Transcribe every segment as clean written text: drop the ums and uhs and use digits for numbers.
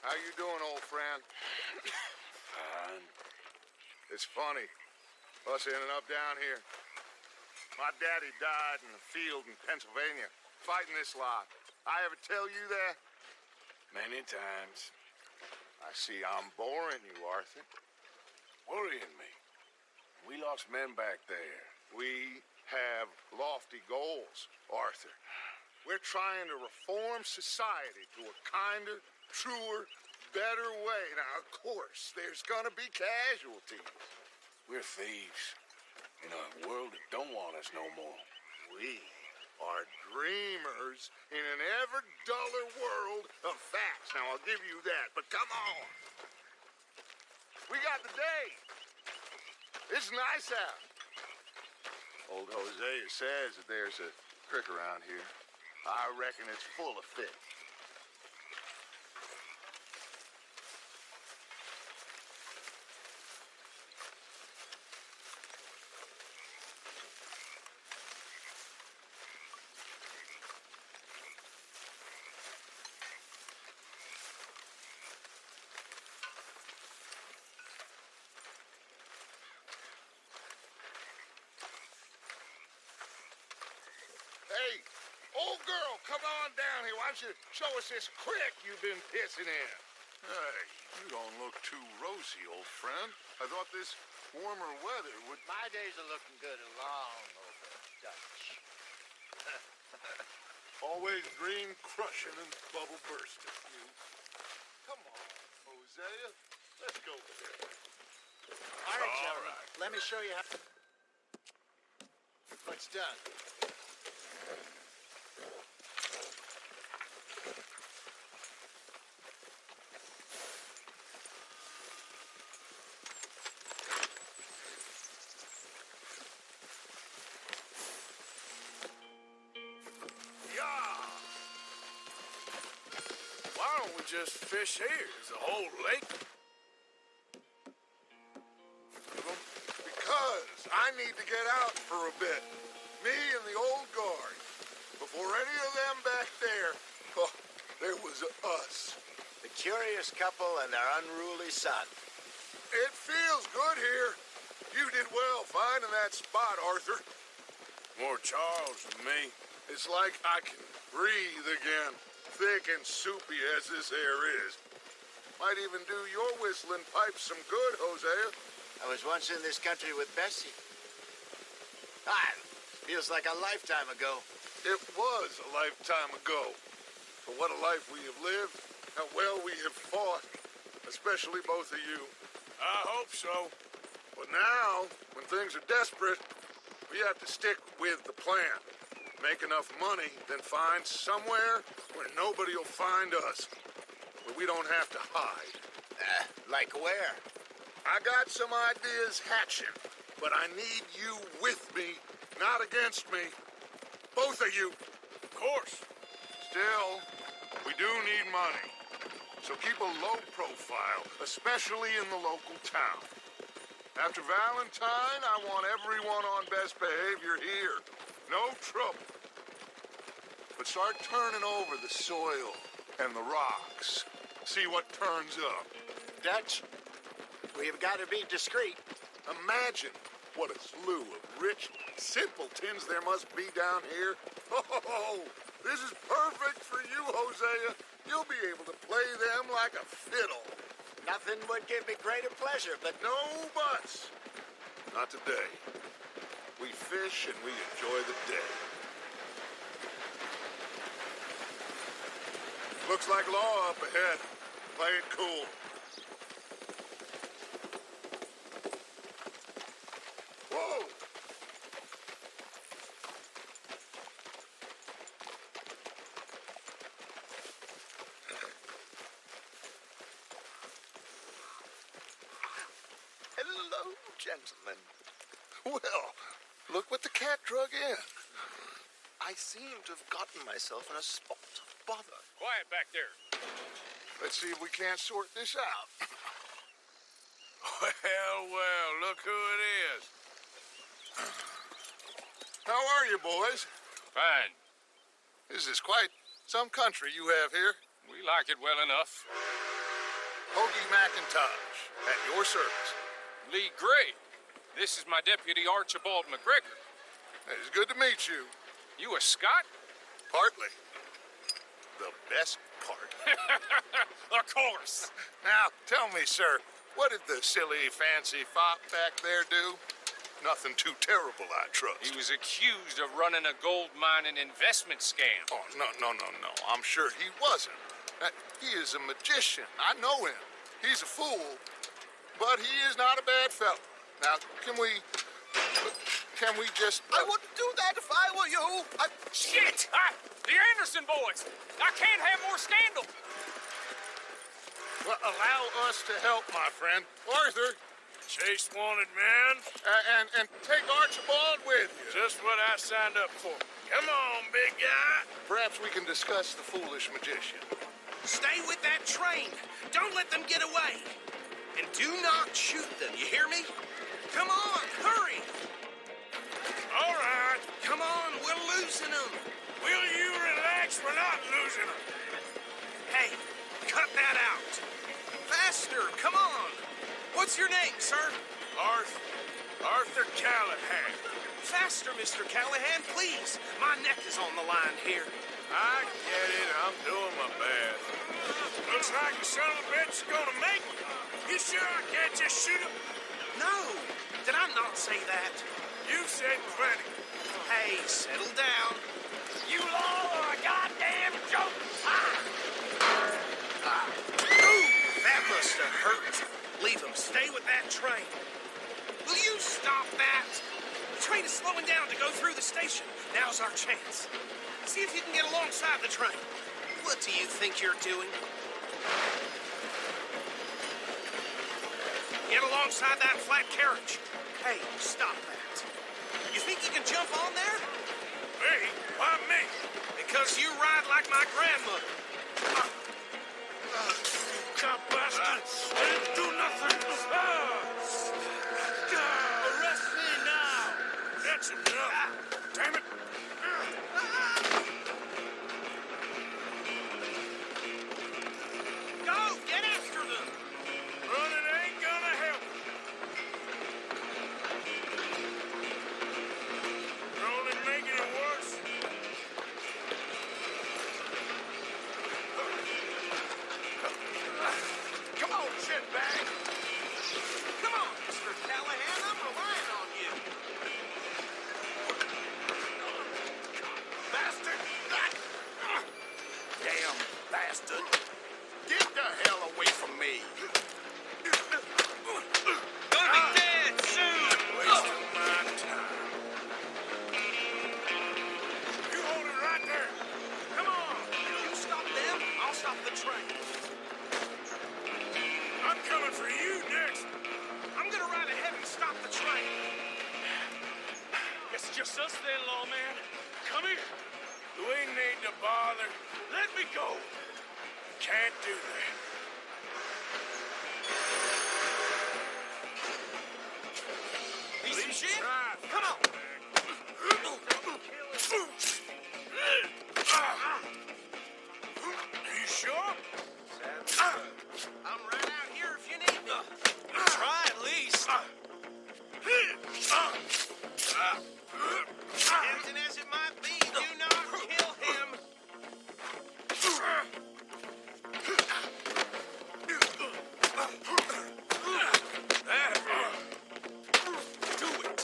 How you doing, old friend? Fine. It's funny, us ending up down here. My daddy died in the field in Pennsylvania, fighting this lot. I ever tell you that? Many times. I see I'm boring you, Arthur. Worrying me. We lost men back there. We have lofty goals, Arthur. We're trying to reform society to a kinder, truer, better way. Now, of course, there's gonna be casualties. We're thieves in a world that don't want us no more. We are dreamers in an ever duller world of facts. Now, I'll give you that, but come on. We got the day. It's nice out. Old Hosea says that there's a creek around here. I reckon it's full of fish. Hey, old girl, come on down here. Why don't you show us this creek you've been pissing in? Hey, you don't look too rosy, old friend. I thought this warmer weather would... My days are looking good along over Dutch. Always dream crushing and bubble bursting. You. Come on, Hosea. Let's go there. All right, gentlemen. Let me show you how what's done. Why don't we just fish here? There's a whole lake. Because I need to get out for a bit. Me and the old guard. Before any of them back there, oh, there was us. The curious couple and their unruly son. It feels good here. You did well finding that spot, Arthur. More Charles than me. It's like I can breathe again. Thick and soupy as this air is. Might even do your whistling pipes some good, Hosea. I was once in this country with Bessie. Feels like a lifetime ago. It was a lifetime ago. But what a life we have lived. How well we have fought. Especially both of you. I hope so. But now, when things are desperate, we have to stick with the plan. Make enough money, then find somewhere where nobody will find us. Where we don't have to hide. Like where? I got some ideas hatching, but I need you with me, not against me. Both of you. Of course. Still, we do need money. So keep a low profile, especially in the local town. After Valentine, I want everyone on best behavior here. No trouble. But start turning over the soil and the rocks. See what turns up. Dutch, we've got to be discreet. Imagine what a slew of rich simpletons there must be down here. Oh, this is perfect for you, Hosea. You'll be able to play them like a fiddle. Nothing would give me greater pleasure, but No buts. Not today. We fish and we enjoy the day. Looks like law up ahead. Play it cool. Whoa! hello, gentlemen. Well, look what the cat drug in. I seem to have gotten myself in a spot of bother. Quiet back there. Let's see if we can't sort this out. Well, look who it is. How are you, boys? Fine. This is quite some country you have here. We like it well enough. Hoagie McIntosh, at your service. Lee Gray. This is my deputy Archibald McGregor. It's good to meet you. You a Scot? Partly. The best part. Of course. Now, tell me, sir, what did the silly, fancy fop back there do? Nothing too terrible, I trust. He was accused of running a gold mining investment scam. Oh, no. I'm sure he wasn't. He is a magician. I know him. He's a fool, but he is not a bad fellow. Now, can we just... I wouldn't do that if I were you. Shit! The Anderson boys! I can't have more scandal! Well, allow us to help, my friend. Arthur, Chase wanted, man. and take Archibald with you. Just what I signed up for. Come on, big guy. Perhaps we can discuss the foolish magician. Stay with that train. Don't let them get away. And do not shoot them, you hear me? Come on, hurry. All right. Come on, we're losing them. Will you relax? We're not losing them. Hey, cut that out. Faster, come on. What's your name, sir? Arthur Callahan. Faster, Mr. Callahan, please. My neck is on the line here. I get it. I'm doing my best. Looks like the son of a bitch is gonna make it. You sure I can't just shoot him? No, did I not say that? You said plenty. Hey, settle down. You all are a goddamn joke! Ooh, that must have hurt. Leave him. Stay with that train. Will you stop that? The train is slowing down to go through the station. Now's our chance. See if you can get alongside the train. What do you think you're doing? Get alongside that flat carriage. Hey, stop that. You think you can jump on there? Me? Why me? Because you ride like my grandmother. Cop bastard! I didn't do nothing! Arrest me now! That's enough! Damn it! Go! Get after them! Running ain't gonna help! You're only making it worse! Come on, shitbag! Come on, Mr. Callahan, I'm relying on you. Bastard! Damn bastard! Get the hell away from me! Gonna be dead soon! Wasting my time. You hold it right there! Come on! You stop them, I'll stop the train. I'm coming for you next! I'm gonna ride ahead and stop the train. Guess it's just us then, lawman. Come here. We need to bother. Let me go. Can't do that. Need some shit? Try. Come on! You sure? I'm right out here if you need me. Try at least. Tempting as it might be, do not kill him. Do it.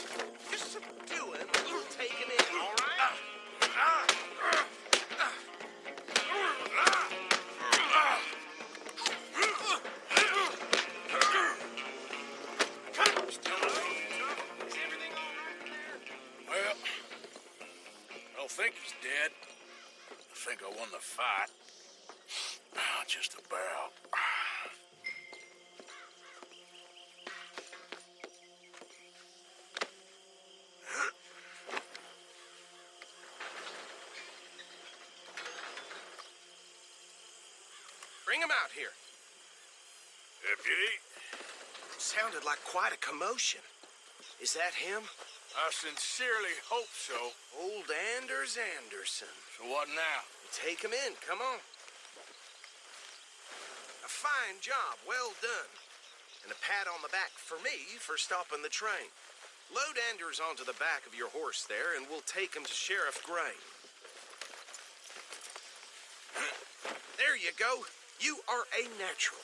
Just subdue him and we'll take him in, all right? Is everything all right in there? Well, I don't think he's dead. I think I won the fight. Just about. Bring him out here. Deputy, Sounded like quite a commotion. Is that him? I sincerely hope so. Old Anders Anderson. So what now? Take him in. Come on. A fine job. Well done. And a pat on the back for me for stopping the train. Load Anders onto the back of your horse there, and we'll take him to Sheriff Gray. There you go. You are a natural.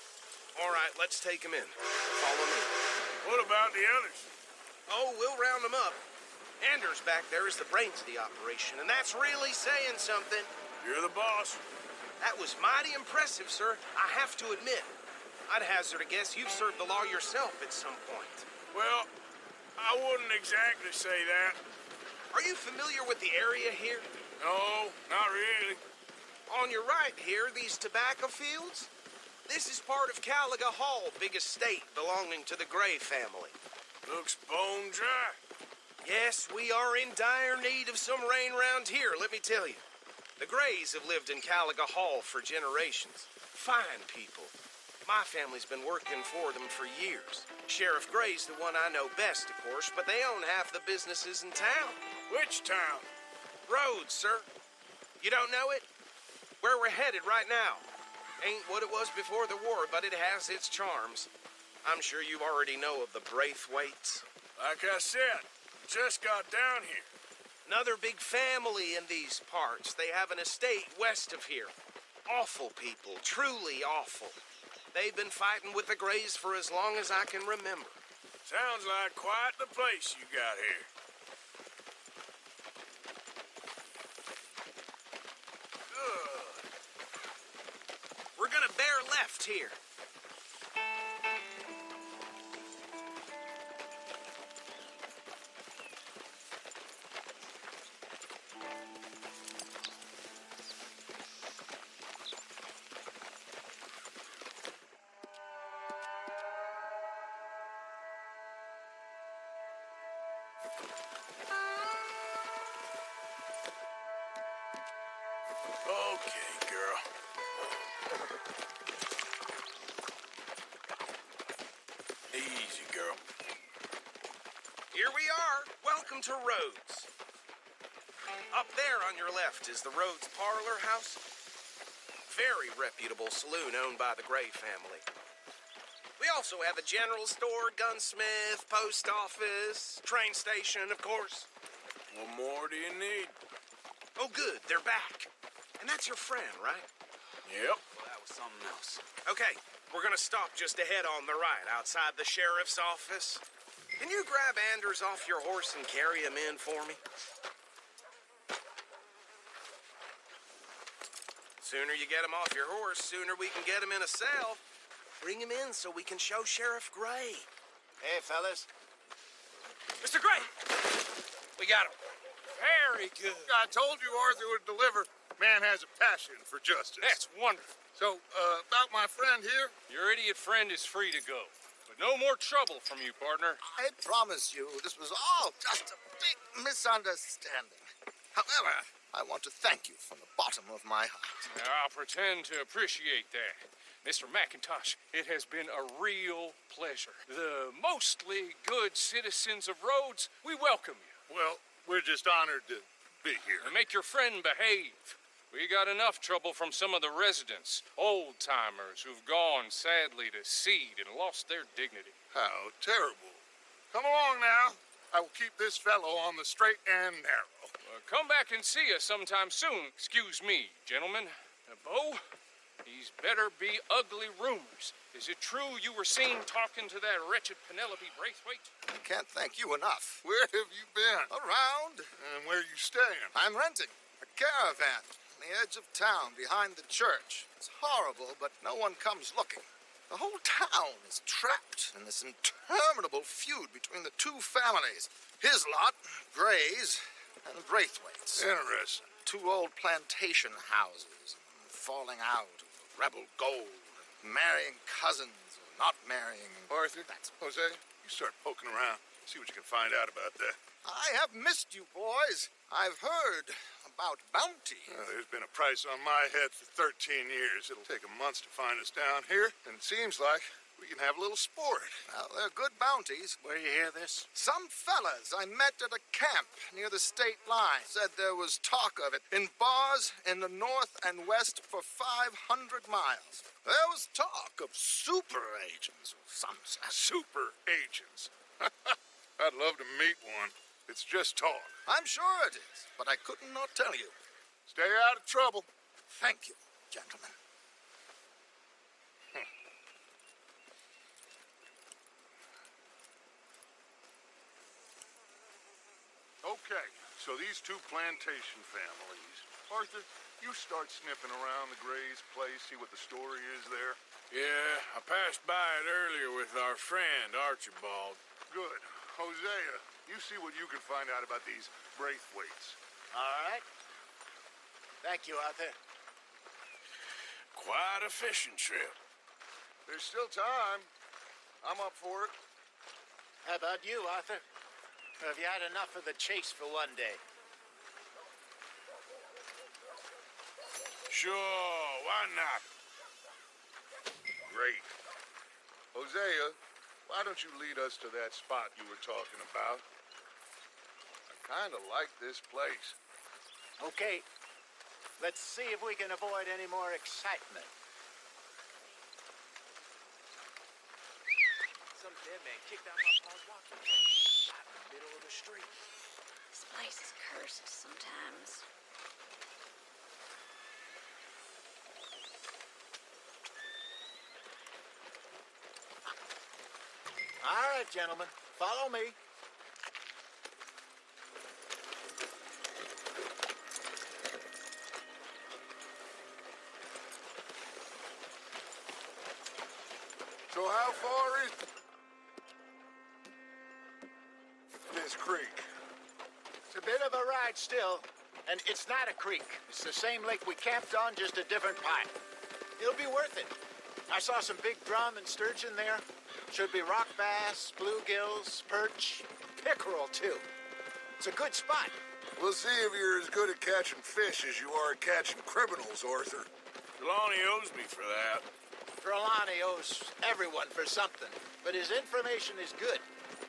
All right, let's take him in. Follow me. What about the others? Oh, we'll round them up. Anders back there is the brains of the operation, and that's really saying something. You're the boss. That was mighty impressive, sir. I have to admit. I'd hazard a guess you've served the law yourself at some point. Well, I wouldn't exactly say that. Are you familiar with the area here? No, not really. On your right here, these tobacco fields? This is part of Caliga Hall, big estate belonging to the Gray family. Looks bone dry. Yes, we are in dire need of some rain round here, let me tell you. The Grays have lived in Caliga Hall for generations. Fine people. My family's been working for them for years. Sheriff Gray's the one I know best, of course, but they own half the businesses in town. Which town? Rhodes, sir. You don't know it? Where we're headed right now. Ain't what it was before the war, but it has its charms. I'm sure you already know of the Braithwaites. Like I said, just got down here. Another big family in these parts. They have an estate west of here. Awful people, truly awful. They've been fighting with the Grays for as long as I can remember. Sounds like quite the place you got here. Good. We're gonna bear left here. Okay, girl. Easy, girl. Here we are. Welcome to Rhodes. Up there on your left is the Rhodes Parlor House. Very reputable saloon owned by the Gray family. We also have a general store, gunsmith, post office, train station, of course. What more do you need? Oh, good. They're back. And that's your friend, right? Yep. Well, that was something else. Okay, we're gonna stop just ahead on the right, outside the sheriff's office. Can you grab Anders off your horse and carry him in for me? Sooner you get him off your horse, sooner we can get him in a cell. Bring him in so we can show Sheriff Gray. Hey, fellas. Mr. Gray! We got him. Very good. I told you Arthur would deliver. Man has a passion for justice. That's wonderful. So, about my friend here? Your idiot friend is free to go. But no more trouble from you, partner. I promise you, this was all just a big misunderstanding. However, I want to thank you from the bottom of my heart. Now, I'll pretend to appreciate that. Mr. McIntosh, it has been a real pleasure. The mostly good citizens of Rhodes, we welcome you. Well, we're just honored to be here. And make your friend behave. We got enough trouble from some of the residents, old-timers who've gone, sadly, to seed and lost their dignity. How terrible. Come along now. I will keep this fellow on the straight and narrow. Come back and see us sometime soon. Excuse me, gentlemen. Bo, these better be ugly rumors. Is it true you were seen talking to that wretched Penelope Braithwaite? I can't thank you enough. Where have you been? Around, And where you staying? I'm renting a caravan on the edge of town behind the church. It's horrible, but no one comes looking. The whole town is trapped in this interminable feud between the two families. His lot, Gray's, and Braithwaite's. Interesting. Two old plantation houses, falling out of rebel gold, marrying cousins or not marrying. Arthur, Jose, you start poking around. See what you can find out about that. I have missed you, boys. I've heard about bounty. There's been a price on my head for 13 years. It'll take a month to find us down here, and it seems like We can have a little sport. Well, they're good bounties. Where you hear this? Some fellas I met at a camp near the state line said there was talk of it in bars in the north and west for 500 miles. There was talk of super agents or some such. Super agents. I'd love to meet one. It's just talk. I'm sure it is, but I could not tell you. Stay out of trouble. Thank you, gentlemen. Okay, so these two plantation families. Arthur, you start sniffing around the Gray's place, see what the story is there. Yeah, I passed by it earlier with our friend, Archibald. Good. Hosea, you see what you can find out about these Braithwaites. All right. Thank you, Arthur. Quite a fishing trip. There's still time. I'm up for it. How about you, Arthur? Or have you had enough of the chase for one day? Sure, why not? Great. Hosea, why don't you lead us to that spot you were talking about? I kind of like this place. Okay. Let's see if we can avoid any more excitement. Some dead man kicked out my pa's walking place, right in the middle of the street. This place is cursed sometimes. All right, gentlemen, follow me. So how far is this creek? It's a bit of a ride still, and it's not a creek. It's the same lake we camped on, just a different part. It'll be worth it. I saw some big drum and sturgeon there. Should be rock bass, bluegills, perch, pickerel, too. It's a good spot. We'll see if you're as good at catching fish as you are at catching criminals, Arthur. Trelawney owes me for that. Trelawney owes everyone for something, but his information is good.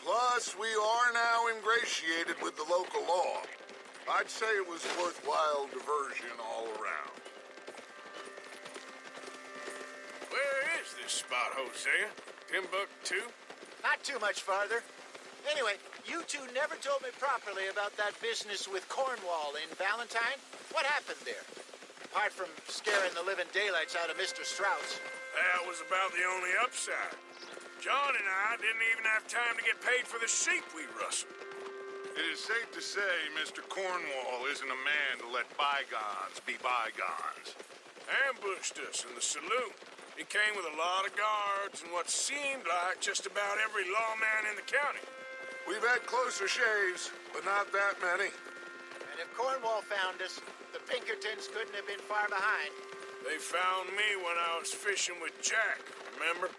Plus, we are now ingratiated with the local law. I'd say it was a worthwhile diversion all around. Where is this spot, Hosea? Timbuktu? Not too much farther. Anyway, you two never told me properly about that business with Cornwall in Valentine. What happened there? Apart from scaring the living daylights out of Mr. Strauss. That was about the only upside. John and I didn't even have time to get paid for the sheep we rustled. It is safe to say Mr. Cornwall isn't a man to let bygones be bygones. Ambushed us in the saloon. He came with a lot of guards and what seemed like just about every lawman in the county. We've had closer shaves, but not that many. And if Cornwall found us, the Pinkertons couldn't have been far behind. They found me when I was fishing with Jack, remember?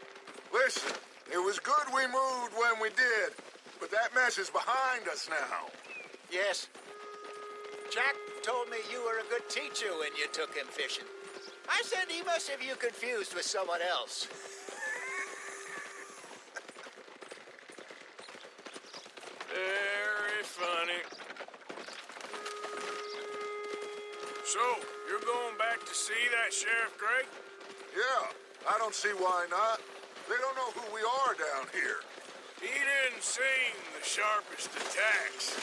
Listen, it was good we moved when we did, but that mess is behind us now. Yes. Jack told me you were a good teacher when you took him fishing. I said he must have you confused with someone else. Very funny. So, you're going back to see that Sheriff Gray? Yeah, I don't see why not. They don't know who we are down here. He didn't seem the sharpest attacks.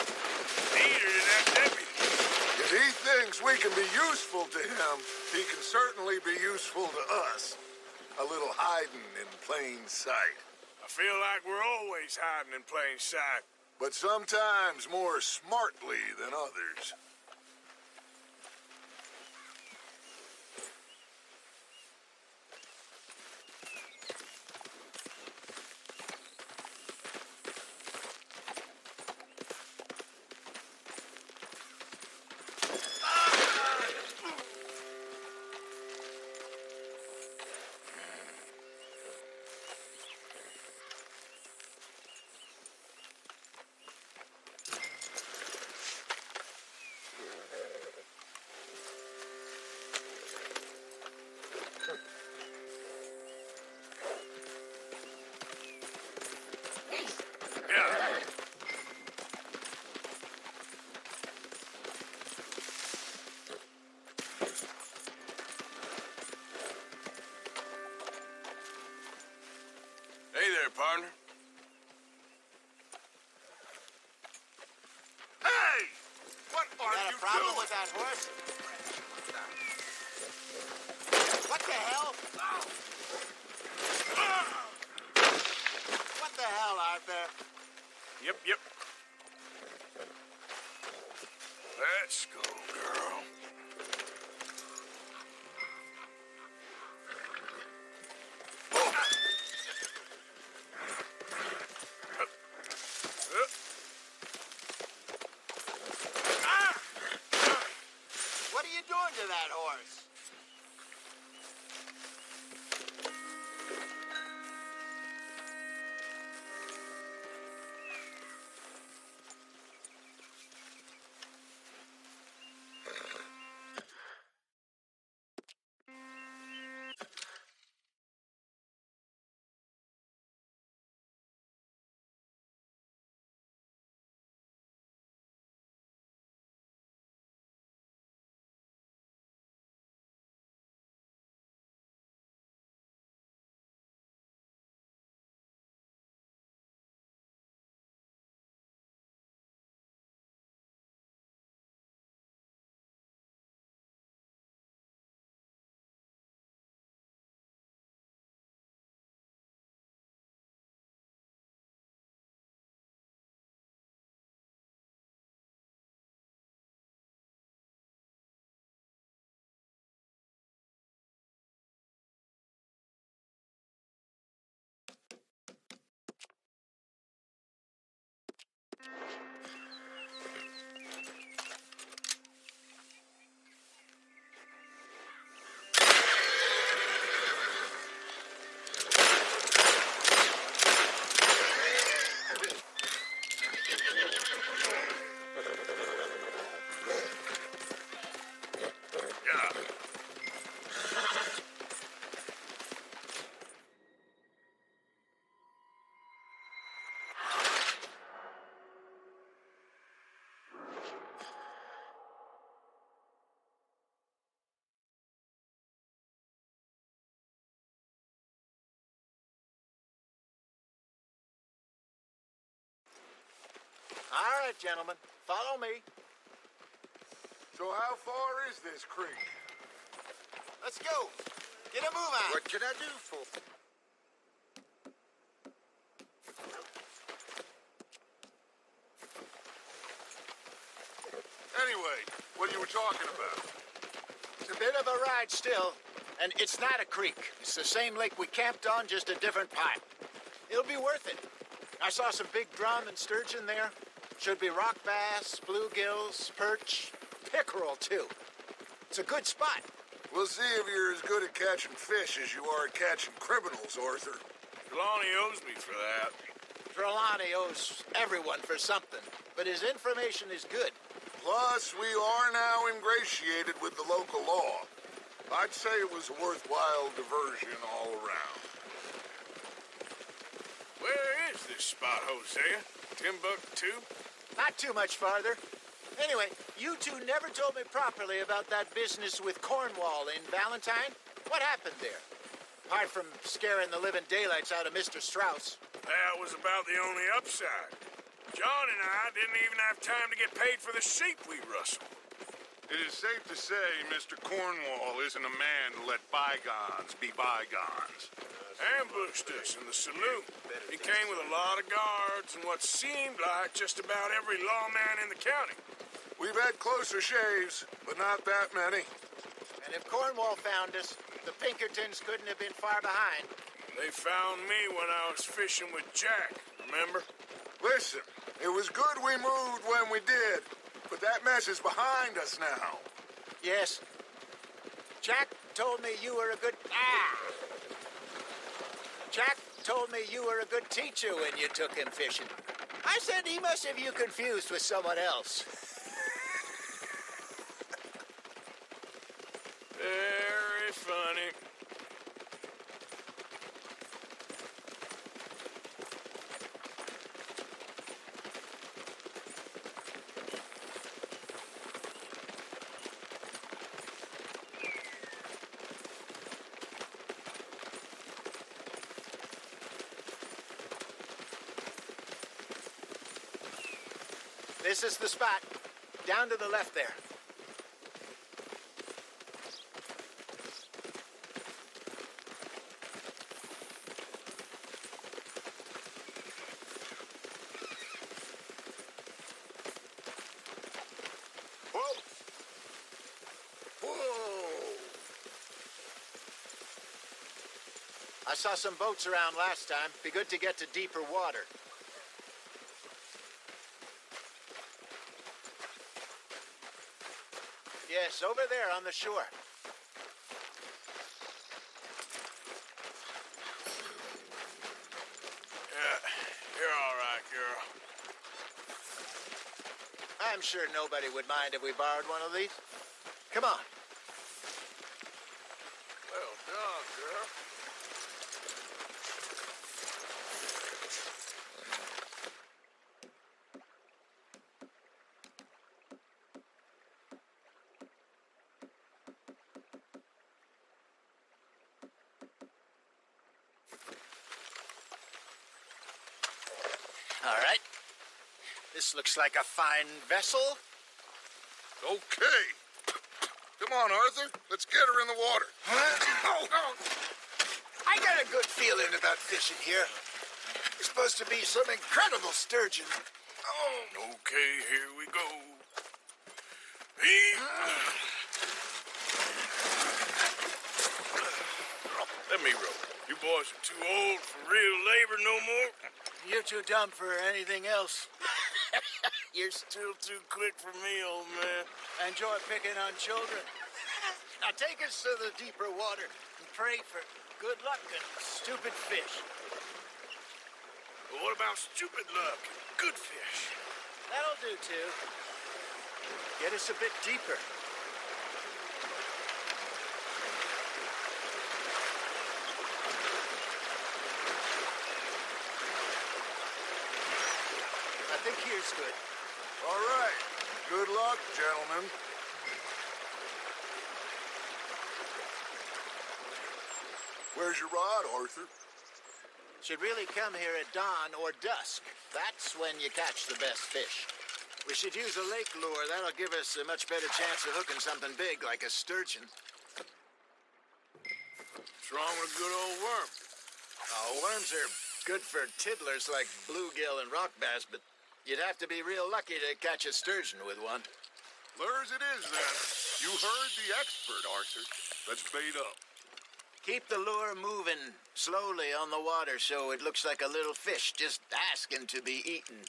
Neither did that deputy. If he thinks we can be useful to him, he can certainly be useful to us. A little hiding in plain sight. I feel like we're always hiding in plain sight. But sometimes more smartly than others. partner. Hey! What are Got you a problem doing? with that horse? What the hell? What the hell, Arthur? Yep. Let's go, girl. What are you doing to that horse? Yeah. All right, gentlemen, follow me. So how far is this creek? Let's go. Get a move on. What can I do for? Anyway, what you were talking about? It's a bit of a ride still, and it's not a creek. It's the same lake we camped on, just a different part. It'll be worth it. I saw some big drum and sturgeon there. Should be rock bass, bluegills, perch, pickerel, too. It's a good spot. We'll see if you're as good at catching fish as you are at catching criminals, Arthur. Trelawney owes me for that. Trelawney owes everyone for something, but his information is good. Plus, we are now ingratiated with the local law. I'd say it was a worthwhile diversion all around. Where is this spot, Hosea? Timbuktu? Not too much farther. Anyway, you two never told me properly about that business with Cornwall in Valentine. What happened there? Apart from scaring the living daylights out of Mr. Strauss. That was about the only upside. John and I didn't even have time to get paid for the sheep we rustled. It is safe to say Mr. Cornwall isn't a man to let bygones be bygones. Ambushed us in the saloon. He came with a lot of guards and what seemed like just about every lawman in the county. We've had closer shaves, but not that many. And if Cornwall found us, the Pinkertons couldn't have been far behind. They found me when I was fishing with Jack, remember? Listen, it was good we moved when we did, but that mess is behind us now. Yes. Jack told me you were a good... Jack told me you were a good teacher when you took him fishing. I said he must have you confused with someone else. Very funny. This is the spot. Down to the left there. Whoa! Whoa! I saw some boats around last time. Be good to get to deeper water. Yes, over there on the shore. Yeah, you're all right, girl. I'm sure nobody would mind if we borrowed one of these. Come on. Well done, girl. All right. This looks like a fine vessel. Okay. Come on, Arthur. Let's get her in the water. I got a good feeling about fishing here. There's supposed to be some incredible sturgeon. Oh, Okay, here we go. Let me row. You boys are too old for real labor no more. You're too dumb for anything else. You're still too quick for me, old man. Enjoy picking on children. Now take us to the deeper water and pray for good luck and stupid fish. But what about stupid luck and good fish? That'll do, too. Get us a bit deeper. I think here's good. All right. Good luck, gentlemen. Where's your rod, Arthur? Should really come here at dawn or dusk. That's when you catch the best fish. We should use a lake lure. That'll give us a much better chance of hooking something big like a sturgeon. What's wrong with a good old worm? Oh, worms are good for tiddlers like bluegill and rock bass, but you'd have to be real lucky to catch a sturgeon with one. Lures it is, then. You heard the expert, Arthur. Let's bait up. Keep the lure moving slowly on the water so it looks like a little fish just asking to be eaten.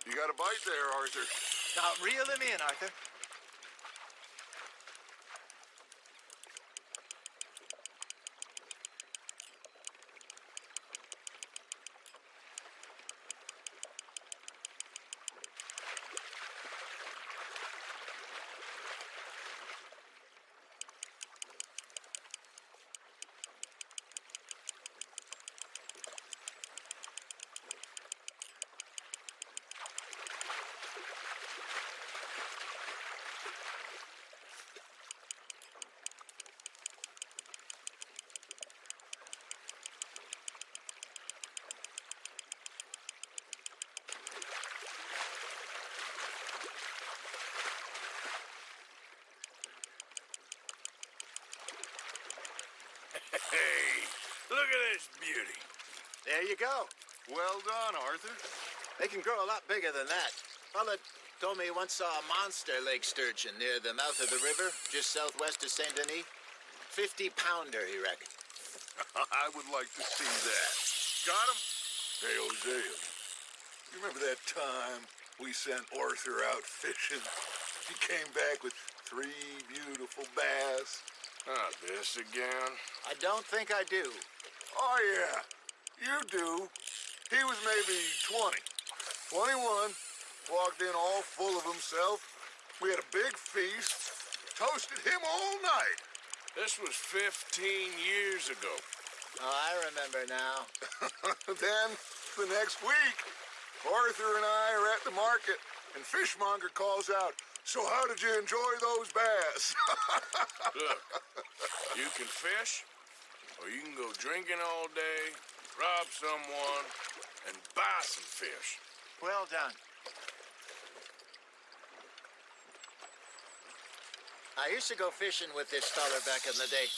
You got a bite there, Arthur. Now reel him in, Arthur. Hey, look at this beauty. There you go. Well done, Arthur. They can grow a lot bigger than that. Fella told me he once saw a monster lake sturgeon near the mouth of the river, just southwest of Saint Denis. 50-pounder, he reckoned. I would like to see that. Got him? Hey, Hosea, you remember that time we sent Arthur out fishing? He came back with 3 beautiful bass. Not this again. I don't think I do. Oh, yeah. You do. He was maybe 20. 21. Walked in all full of himself. We had a big feast. Toasted him all night. This was 15 years ago. Oh, I remember now. Then, the next week, Arthur and I are at the market, and Fishmonger calls out, "So how did you enjoy those bass?" Look, you can fish, or you can go drinking all day, rob someone, and buy some fish. Well done. I used to go fishing with this feller back in the day.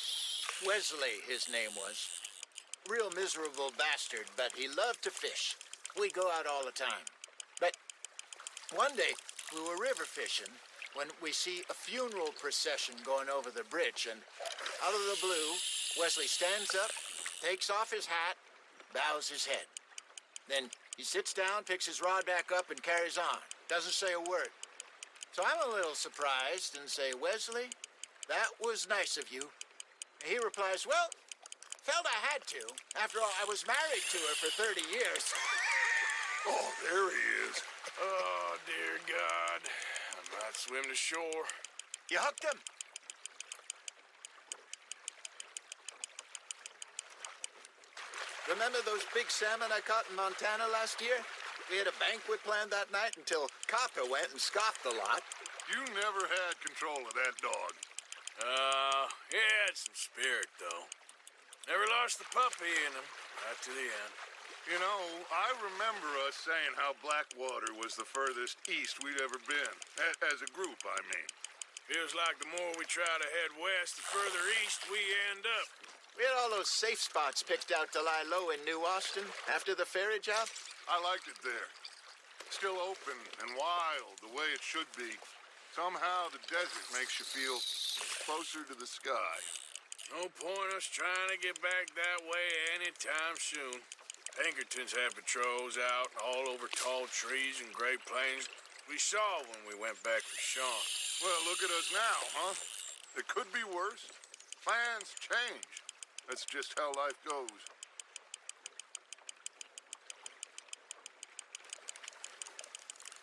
Wesley, his name was. Real miserable bastard, but he loved to fish. We go out all the time. But one day, we were river fishing when we see a funeral procession going over the bridge, and out of the blue, Wesley stands up, takes off his hat, bows his head. Then he sits down, picks his rod back up, and carries on. Doesn't say a word. So I'm a little surprised and say, Wesley, that was nice of you. And he replies, well, felt I had to. After all, I was married to her for 30 years. Oh, there he is. Oh, dear God. I might swim to shore. You hooked him? Remember those big salmon I caught in Montana last year? We had a banquet planned that night until Kaka went and scoffed the lot. You never had control of that dog. He had some spirit, though. Never lost the puppy in him, right to the end. You know, I remember us saying how Blackwater was the furthest east we'd ever been. As a group, I mean. Feels like the more we try to head west, the further east we end up. We had all those safe spots picked out to lie low in New Austin after the ferry job. I liked it there. Still open and wild, the way it should be. Somehow the desert makes you feel closer to the sky. No point us trying to get back that way anytime soon. Pinkertons had patrols out all over tall trees and Great Plains. We saw when we went back to Sean. Well, look at us now, huh? It could be worse. Plans change. That's just how life goes.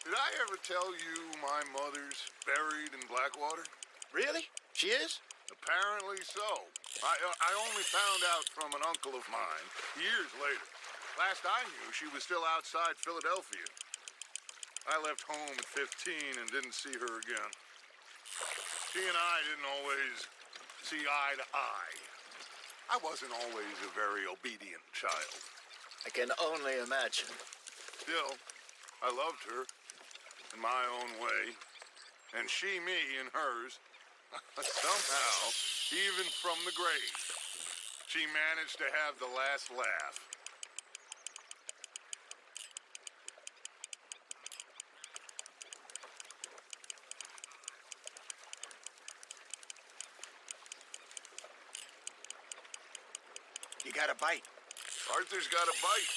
Did I ever tell you my mother's buried in Blackwater? Really? She is? Apparently so. I only found out from an uncle of mine years later. Last I knew, she was still outside Philadelphia. I left home at 15 and didn't see her again. She and I didn't always see eye to eye. I wasn't always a very obedient child. I can only imagine. Still, I loved her in my own way, and she me in hers. Somehow, even from the grave, she managed to have the last laugh. You got a bite. Arthur's got a bite.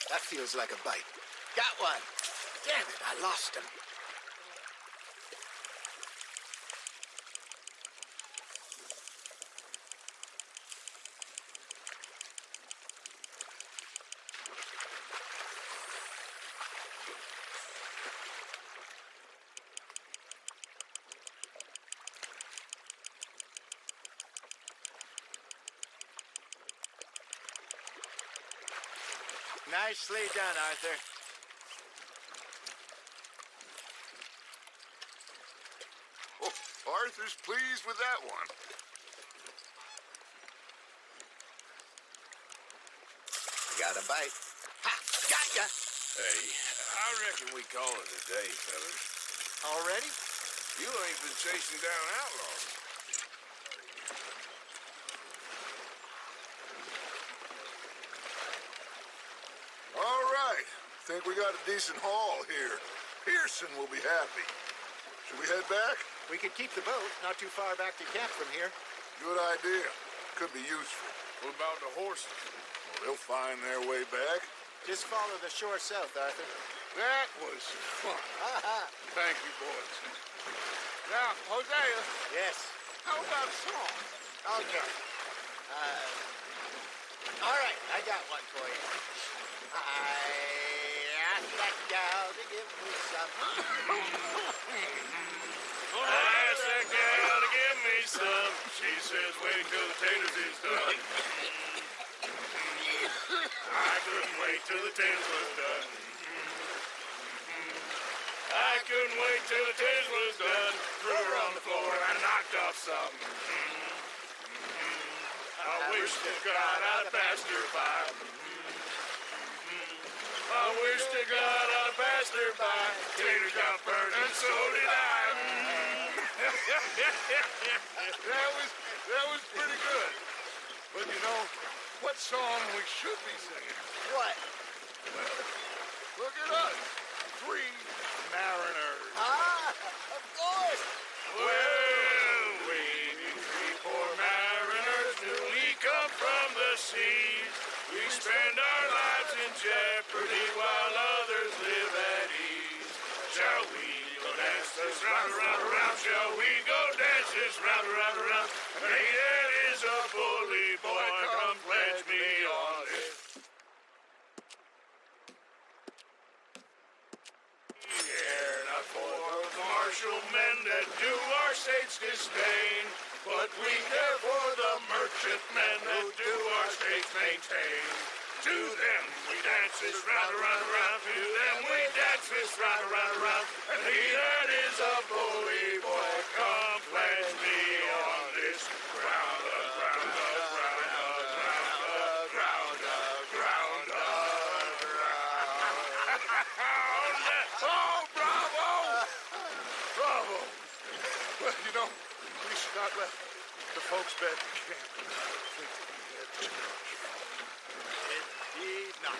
That feels like a bite. Got one. Damn it, I lost him. Nicely done, Arthur. Oh, Arthur's pleased with that one. Got a bite. Ha! Got ya! Hey, I reckon we call it a day, fellas. Already? You ain't been chasing down outlaws. All right. Think we got a decent haul here. Pearson will be happy. Should we head back? We could keep the boat not too far back to camp from here. Good idea. Could be useful. What about the horses? Well, they'll find their way back. Just follow the shore south, Arthur. That was fun. Thank you, boys. Now, Hosea, Yes. how about a song? Okay. All right, I got one for you. I asked that gal to give me some. I asked that gal to give me some. She says, wait till the taters is done. I couldn't wait till the tales was done. I couldn't wait till the tales was done. Threw her on the floor and knocked off some. I wish to God I'd passed her by. I wish to God I'd passed her by. Taters got burned and so did I. That was pretty good. But you know, what song we should be singing? What? Look at us. 3 mariners. Ah, of course. Well, we 3 poor mariners newly come from the seas. We spend our lives in jeopardy while others live at ease. Shall we go dance this round, around, around? Shall we go dance this round, around, around? Hey, that is a bully boy. Come pledge me on this. Care not for the martial men that do our state's disdain, but we care for the merchantmen that do our state's maintain. To them we dance this round, around, around. To them we dance this round, around, around. And he that is a bully boy, come pledge me on this ground, ground, ground, ground, ground, ground, ground. Oh, bravo! Bravo! Well, you know, we should not let the folks back in camp think that we had too much fun. Indeed not.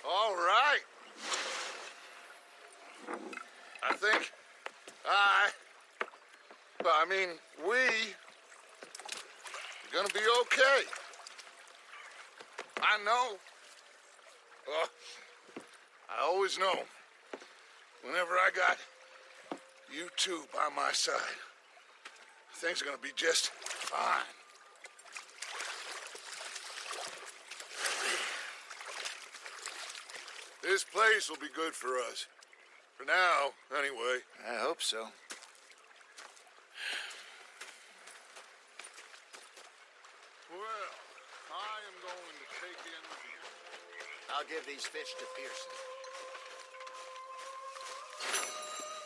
All right. I think we are gonna be okay. I know. I always know. Whenever I got you two by my side, things are gonna be just fine. This place will be good for us. For now, anyway. I hope so. Well, I am going to take in the view. I'll give these fish to Pearson.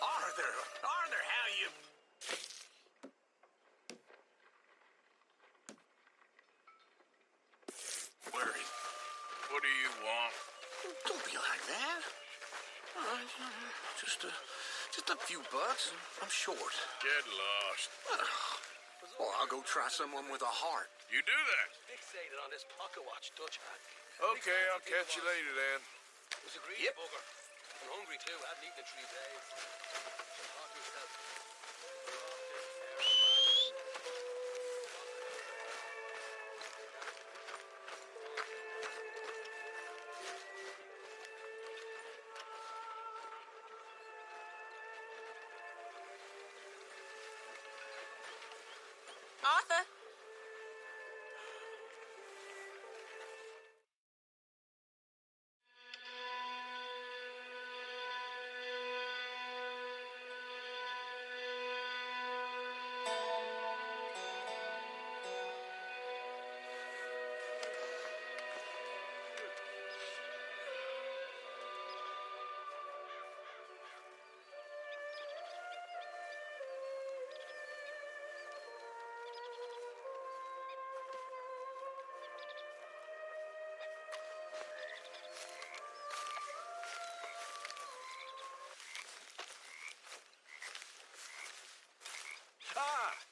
Arthur, how you... Larry, what do you want? Don't be like that. All right, just a few bucks. I'm short. Get lost. Well, I'll go try someone with a heart. You do that. Fixated on this pocket watch Dutch had. Okay, I'll catch you later then. It was a greedy bugger. I'm hungry too. I hadn't eaten in 3 days. Thought to myself, Arthur?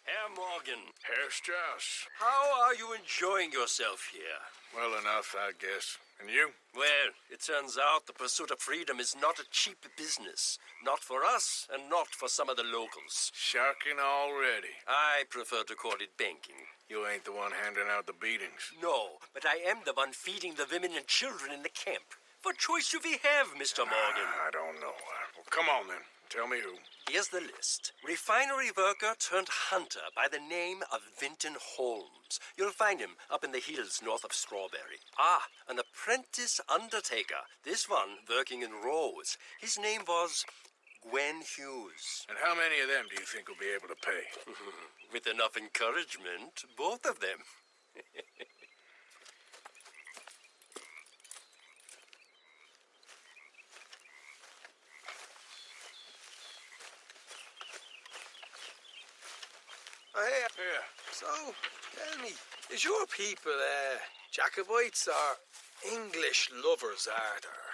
Herr Morgan, Herr Strauss. how are you enjoying yourself here? Well enough, I guess. And you? Well, it turns out the pursuit of freedom is not a cheap business. Not for us, and not for some of the locals. Sharking already. I prefer to call it banking. You ain't the one handing out the beatings. No, but I am the one feeding the women and children in the camp. What choice do we have, Mr. Morgan? I don't know. Well, come on then. Tell me who. Here's the list. Refinery worker turned hunter by the name of Vinton Holmes. You'll find him up in the hills north of Strawberry. Ah, an apprentice undertaker. This one working in Rose. His name was Gwen Hughes. And how many of them do you think will be able to pay? With enough encouragement, both of them. Oh, hey, Yeah. so, tell me, is your people, Jacobites or English lovers, are there?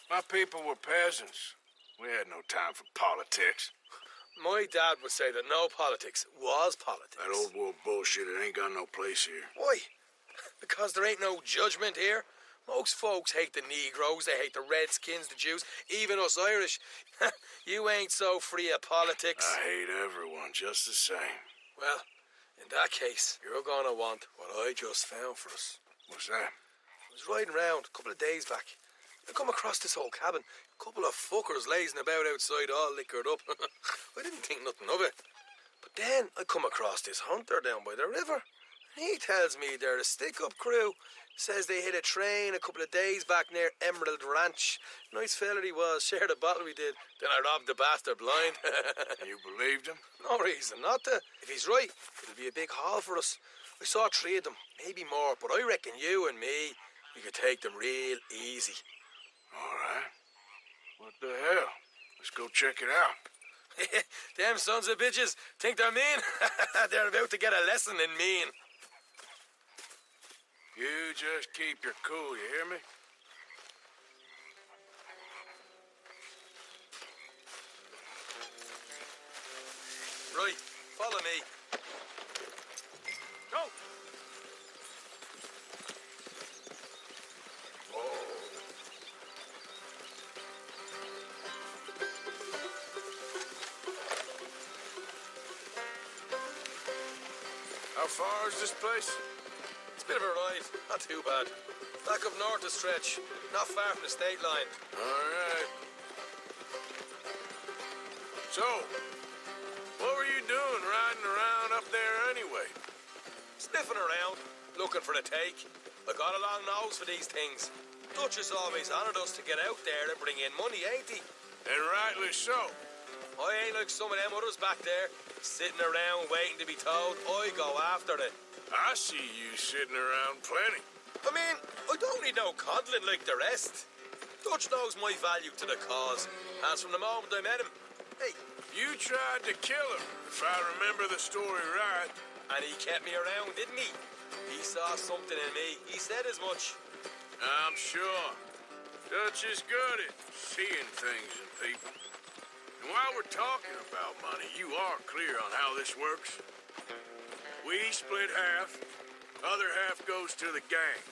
My people were peasants. We had no time for politics. My dad would say that no politics was politics. That old world bullshit, it ain't got no place here. Why? Because there ain't no judgment here? Most folks hate the Negroes, they hate the Redskins, the Jews, even us Irish. You ain't so free of politics. I hate everyone just the same. Well, in that case, you're gonna want what I just found for us. What's that? I was riding around a couple of days back. I come across this old cabin. A couple of fuckers lazing about outside all liquored up. I didn't think nothing of it. But then I come across this hunter down by the river. And he tells me they're a stick-up crew. Says they hit a train a couple of days back near Emerald Ranch. Nice fella he was. Shared a bottle we did. Then I robbed the bastard blind. You believed him? No reason not to. If he's right, it'll be a big haul for us. I saw 3 of them, maybe more, but I reckon you and me, we could take them real easy. All right. What the hell? Let's go check it out. Them sons of bitches think they're mean. They're about to get a lesson in mean. You just keep your cool, you hear me? Right, follow me. Go! How far is this place? It's a bit of a ride, not too bad. Back up north a stretch, not far from the state line. All right. So, what were you doing riding around up there anyway? Sniffing around, looking for the take. I got a long nose for these things. Dutch has always honoured us to get out there and bring in money, ain't he? And rightly so. I ain't like some of them others back there, sitting around waiting to be told. I go after it. I see you sitting around plenty. I mean, I don't need no coddling like the rest. Dutch knows my value to the cause, as from the moment I met him. Hey, You tried to kill him, if I remember the story right. and he kept me around, didn't he? He saw something in me. He said as much. I'm sure. Dutch is good at seeing things in people. And while we're talking about money, you are clear on how this works. We split half. Other half goes to the gang.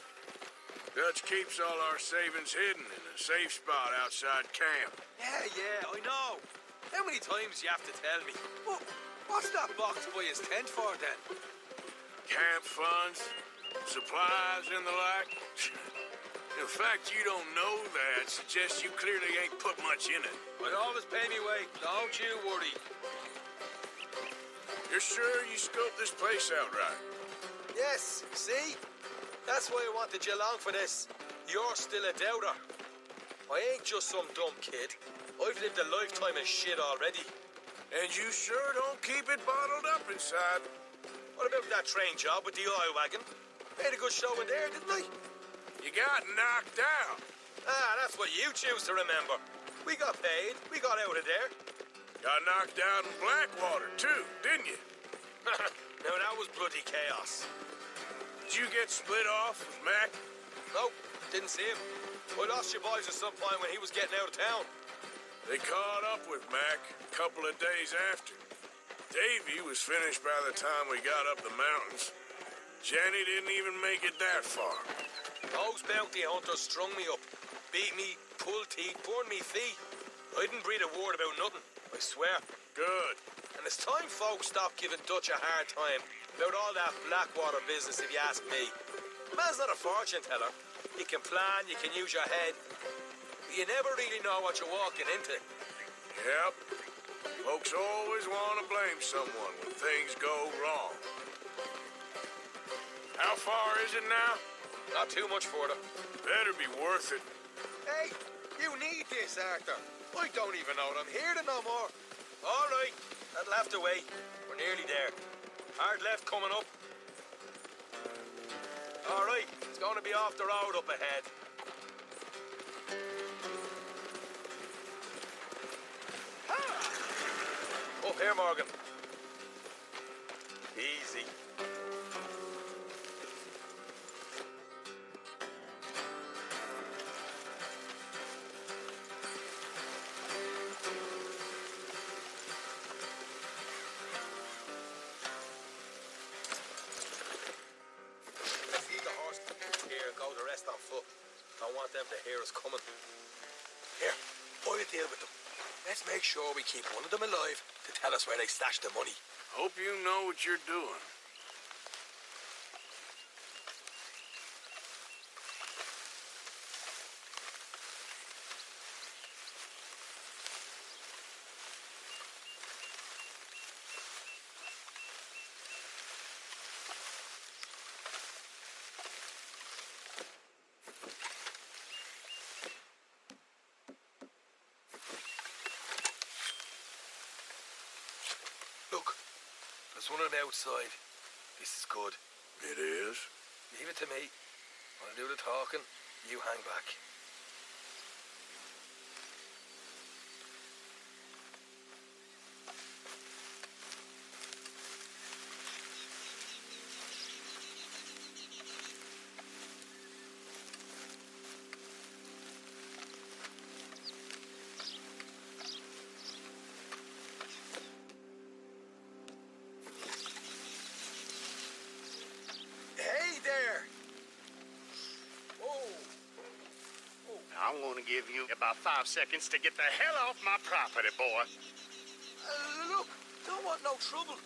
Dutch keeps all our savings hidden in a safe spot outside camp. Yeah, I know. How many times you have to tell me? What's that box by his tent for then? Camp funds, supplies, and the like. The fact you don't know that suggests you clearly ain't put much in it. I'd always pay me way. Don't you worry. You're sure you scoped this place out right? Yes, see? That's why I wanted you along for this. You're still a doubter. I ain't just some dumb kid. I've lived a lifetime of shit already. And you sure don't keep it bottled up inside. What about that train job with the oil wagon? Made a good show in there, didn't I? You got knocked out. Ah, that's what you choose to remember. We got paid. We got out of there. Got knocked out in Blackwater, too, didn't you? Now, that was bloody chaos. Did you get split off with Mac? Nope, didn't see him. I lost your boys at some point when he was getting out of town. They caught up with Mac a couple of days after. Davy was finished by the time we got up the mountains. Jenny didn't even make it that far. Those bounty hunters strung me up, beat me, pulled teeth, burned me feet. I didn't breathe a word about nothing, I swear. Good. And it's time folks stopped giving Dutch a hard time about all that Blackwater business, if you ask me. The man's not a fortune teller. You can plan, you can use your head, but you never really know what you're walking into. Yep. Folks always want to blame someone when things go wrong. How far is it now? Not too much further. Better be worth it. Hey, you need this, Arthur. I don't even know that I'm here to no more. All right, that'll have to wait. We're nearly there. Hard left coming up. All right, it's going to be off the road up ahead. Up here, Morgan. Easy. Leave the horse here and go the rest on foot. Don't want them to hear us coming. Here, I'll deal with them. Let's make sure we keep one of them alive to tell us where they stashed the money. Hope you know what you're doing. Look, there's one on the outside. This is good. It is? Leave it to me. I'll do the talking. You hang back. Hey there! I'm gonna give you about 5 seconds to get the hell off my property, boy. Look, don't want no trouble.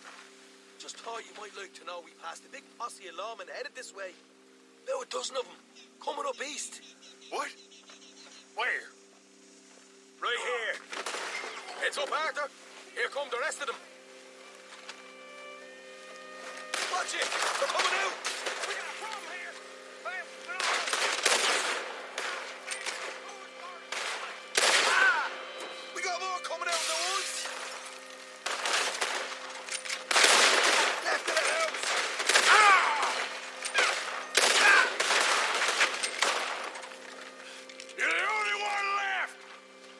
Just thought you might like to know we passed a big posse of lawmen headed this way. About a dozen of them, coming up east. What? Where? Right here. Heads up, Arthur. Here come the rest of them. Watch it! They're coming out! We got a problem here. Ah! We got more coming out in the woods! Left of the house! You're the only one left!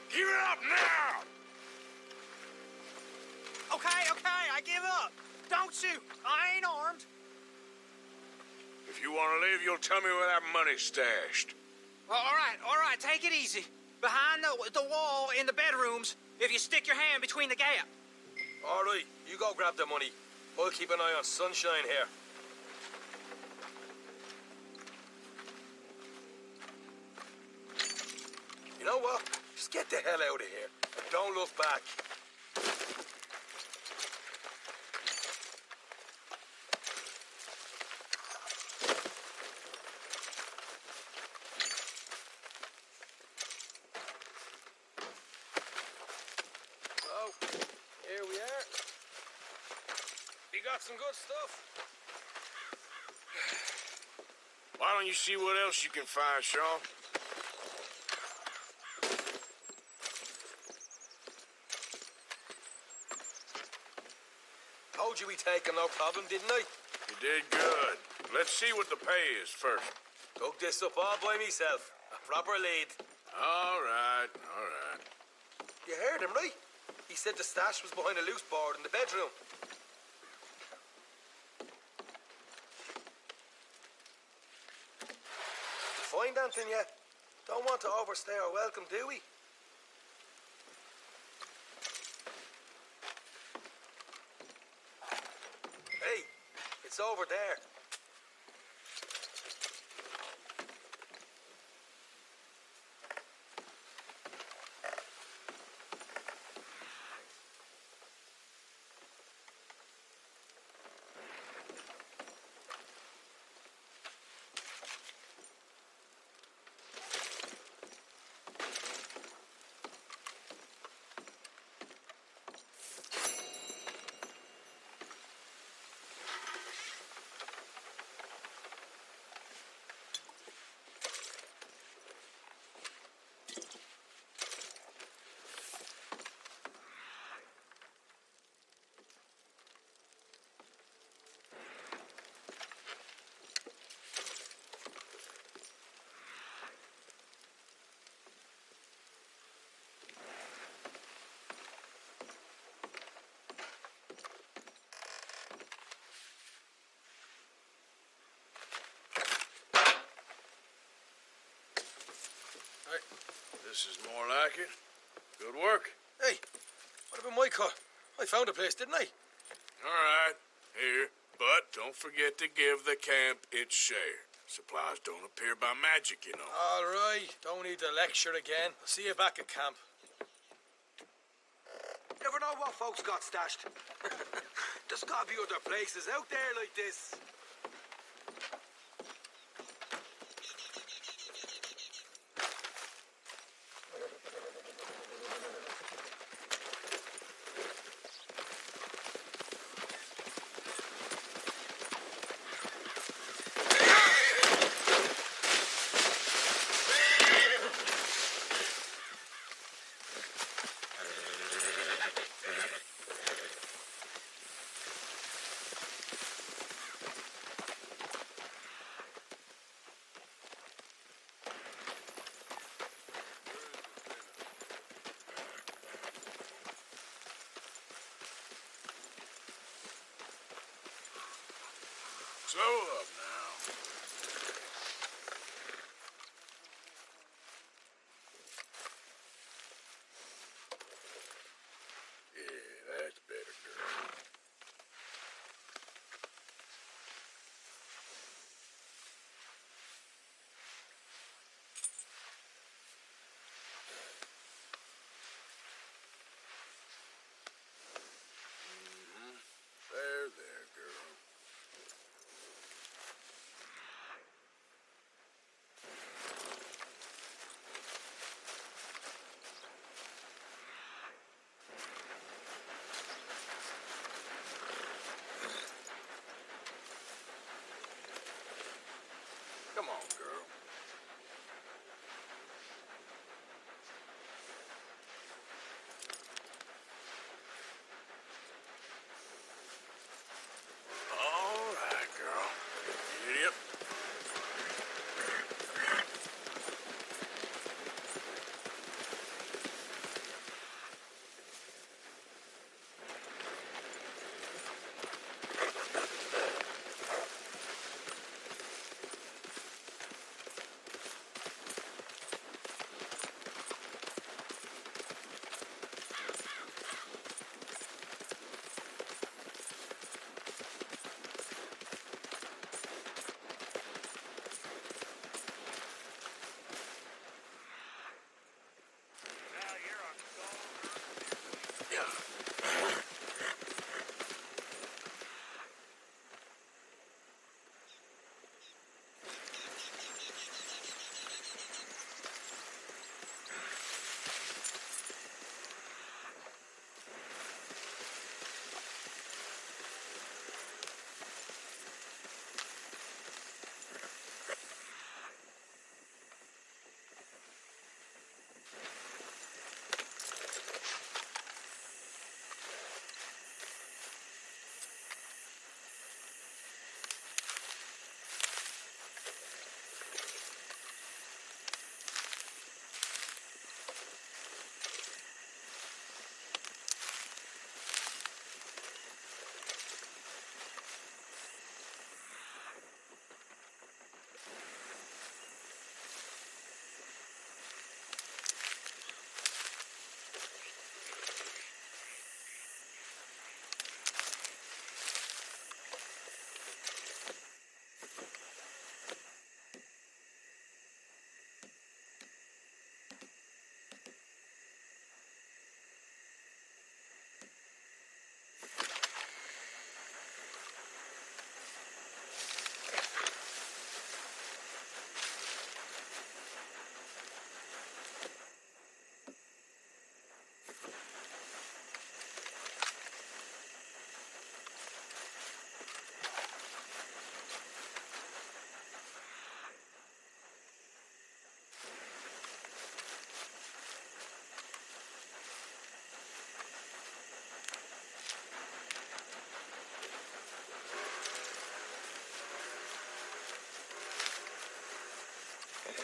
Give it up now! Okay, I give up. Don't shoot. I ain't armed. If you want to leave, you'll tell me where that money's stashed. Well, all right, take it easy. Behind the wall in the bedrooms, if you stick your hand between the gap. All right, you go grab the money. I'll keep an eye on Sunshine here. You know what? Just get the hell out of here. And don't look back. Oh, here we are. You got some good stuff. Why don't you see what else you can find, Sean? Told you we take him, no problem, didn't I? You did good. Let's see what the pay is first. Dug this up all by myself. A proper lead. All right, all right. You heard him, right? He said the stash was behind a loose board in the bedroom. Find anything yet? Don't want to overstay our welcome, do we? Hey, it's over there. This is more like it. Good work. Hey, what about my cut? I found a place, didn't I? All right, here. But don't forget to give the camp its share. Supplies don't appear by magic, you know. All right, don't need to lecture again. I'll see you back at camp. Never know what folks got stashed. There's gotta be other places out there like this. So up now. Yeah, that's better, girl. There, girl. Come on, girl. All right, girl. Giddy up.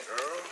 Girl.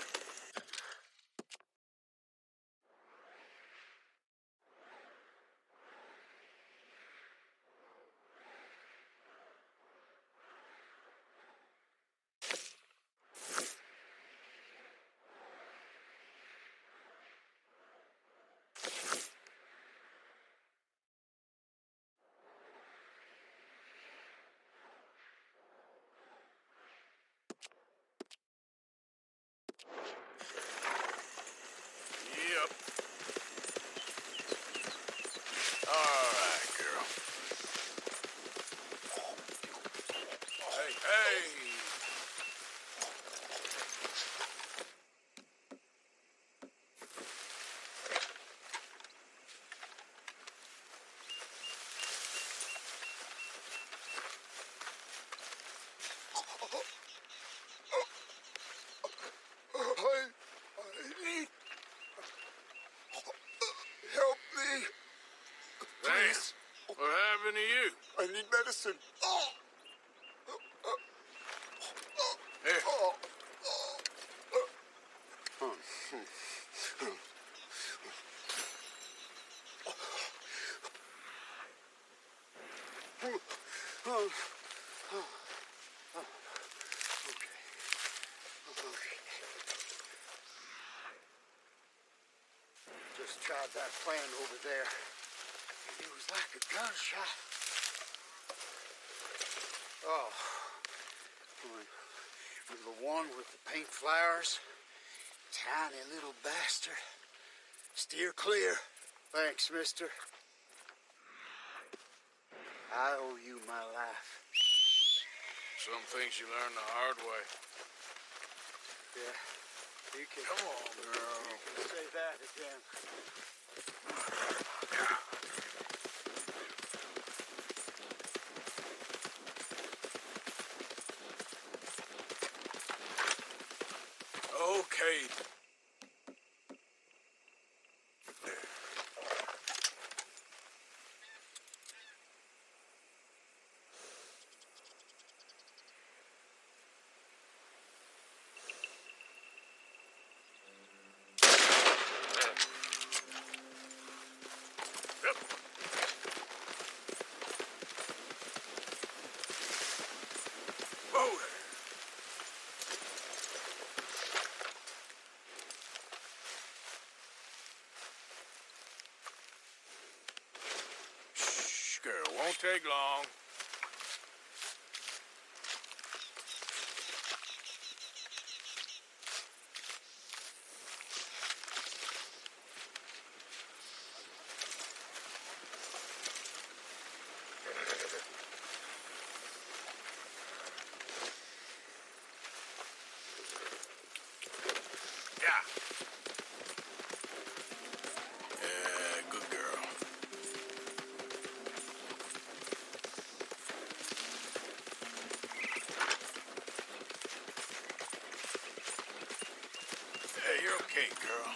medicine. Oh! Here. Just tried that plan over there. It was like a gunshot. Oh. With the one with the pink flowers. Tiny little bastard. Steer clear. Thanks, mister. I owe you my life. Some things you learn the hard way. Yeah. You can, Come on, girl. you can say that again. Okay. Whoa there. Shh, girl, won't take long. Yeah. Yeah, good girl. Hey, you're okay, girl.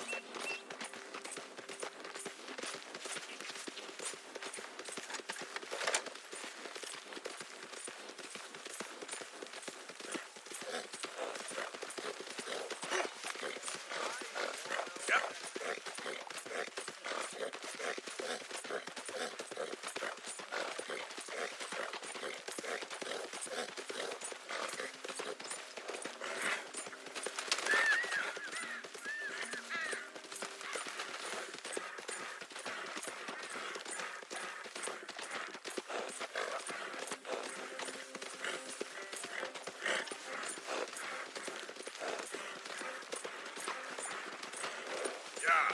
Yeah.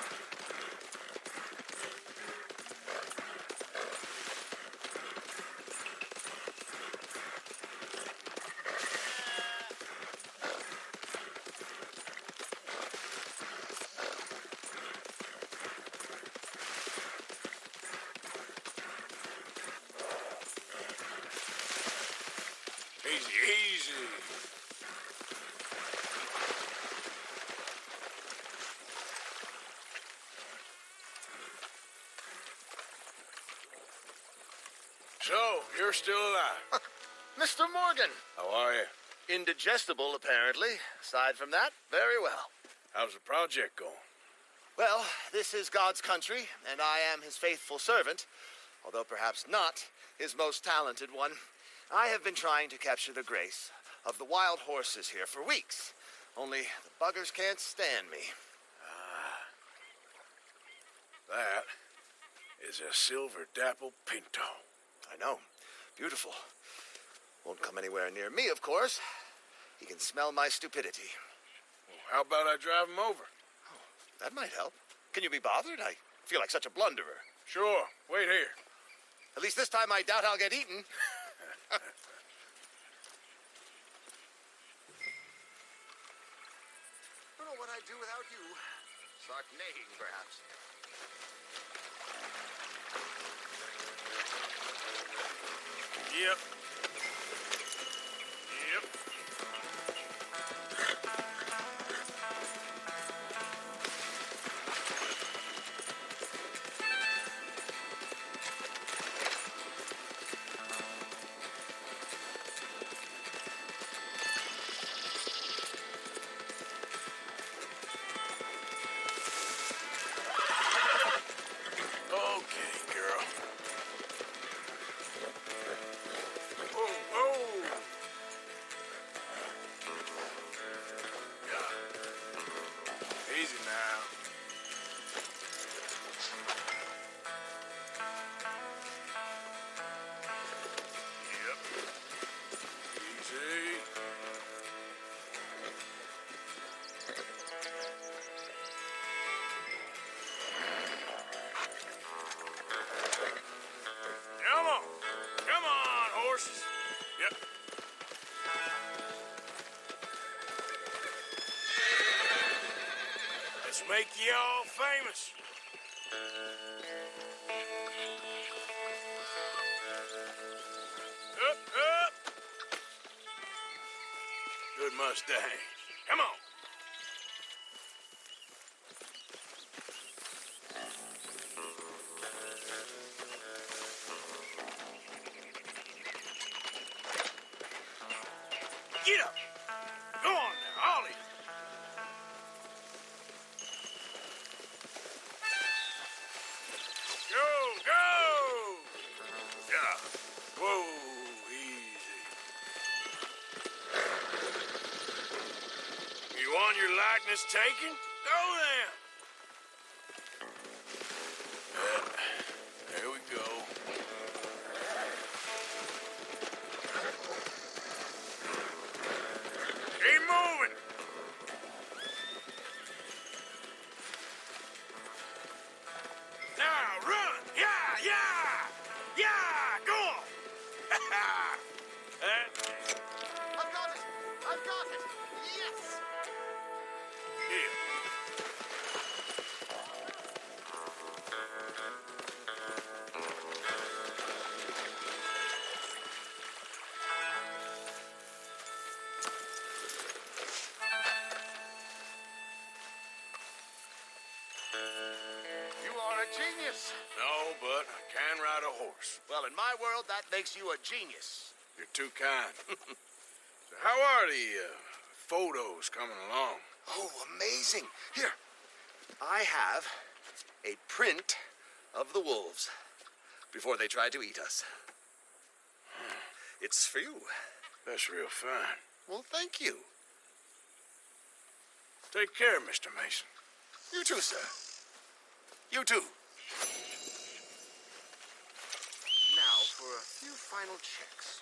Easy, easy. So, you're still alive. Mr. Morgan! How are you? Indigestible, apparently. Aside from that, very well. How's the project going? Well, this is God's country, and I am his faithful servant, although perhaps not his most talented one. I have been trying to capture the grace of the wild horses here for weeks. Only the buggers can't stand me. That is a silver dapple pinto. I know. Beautiful. Won't come anywhere near me, of course. He can smell my stupidity. How about I drive him over? That might help. Can you be bothered? I feel like such a blunderer. Sure. Wait here. At least this time I doubt I'll get eaten. Don't know what I'd do without you. Start neighing, perhaps. Yep. Yep. Make ye all famous. Up, up. Good Mustang. Come on. Get up. Go on now, all of you. Go, go! Yeah. Whoa, easy. You want your likeness taken? Go then. There we go. Keep moving. Now run! Yeah, yeah! Yeah! Go on! I've got it! I've got it! Yes! Here. You are a genius. No, but I can ride a horse. Well, in my world, that makes you a genius. You're too kind. So how are the photos coming along? Oh, amazing. Here, I have a print of the wolves before they tried to eat us. It's for you. That's real fine. Well, thank you. Take care, Mr. Mason. You too, sir. You too. Now for a few final checks.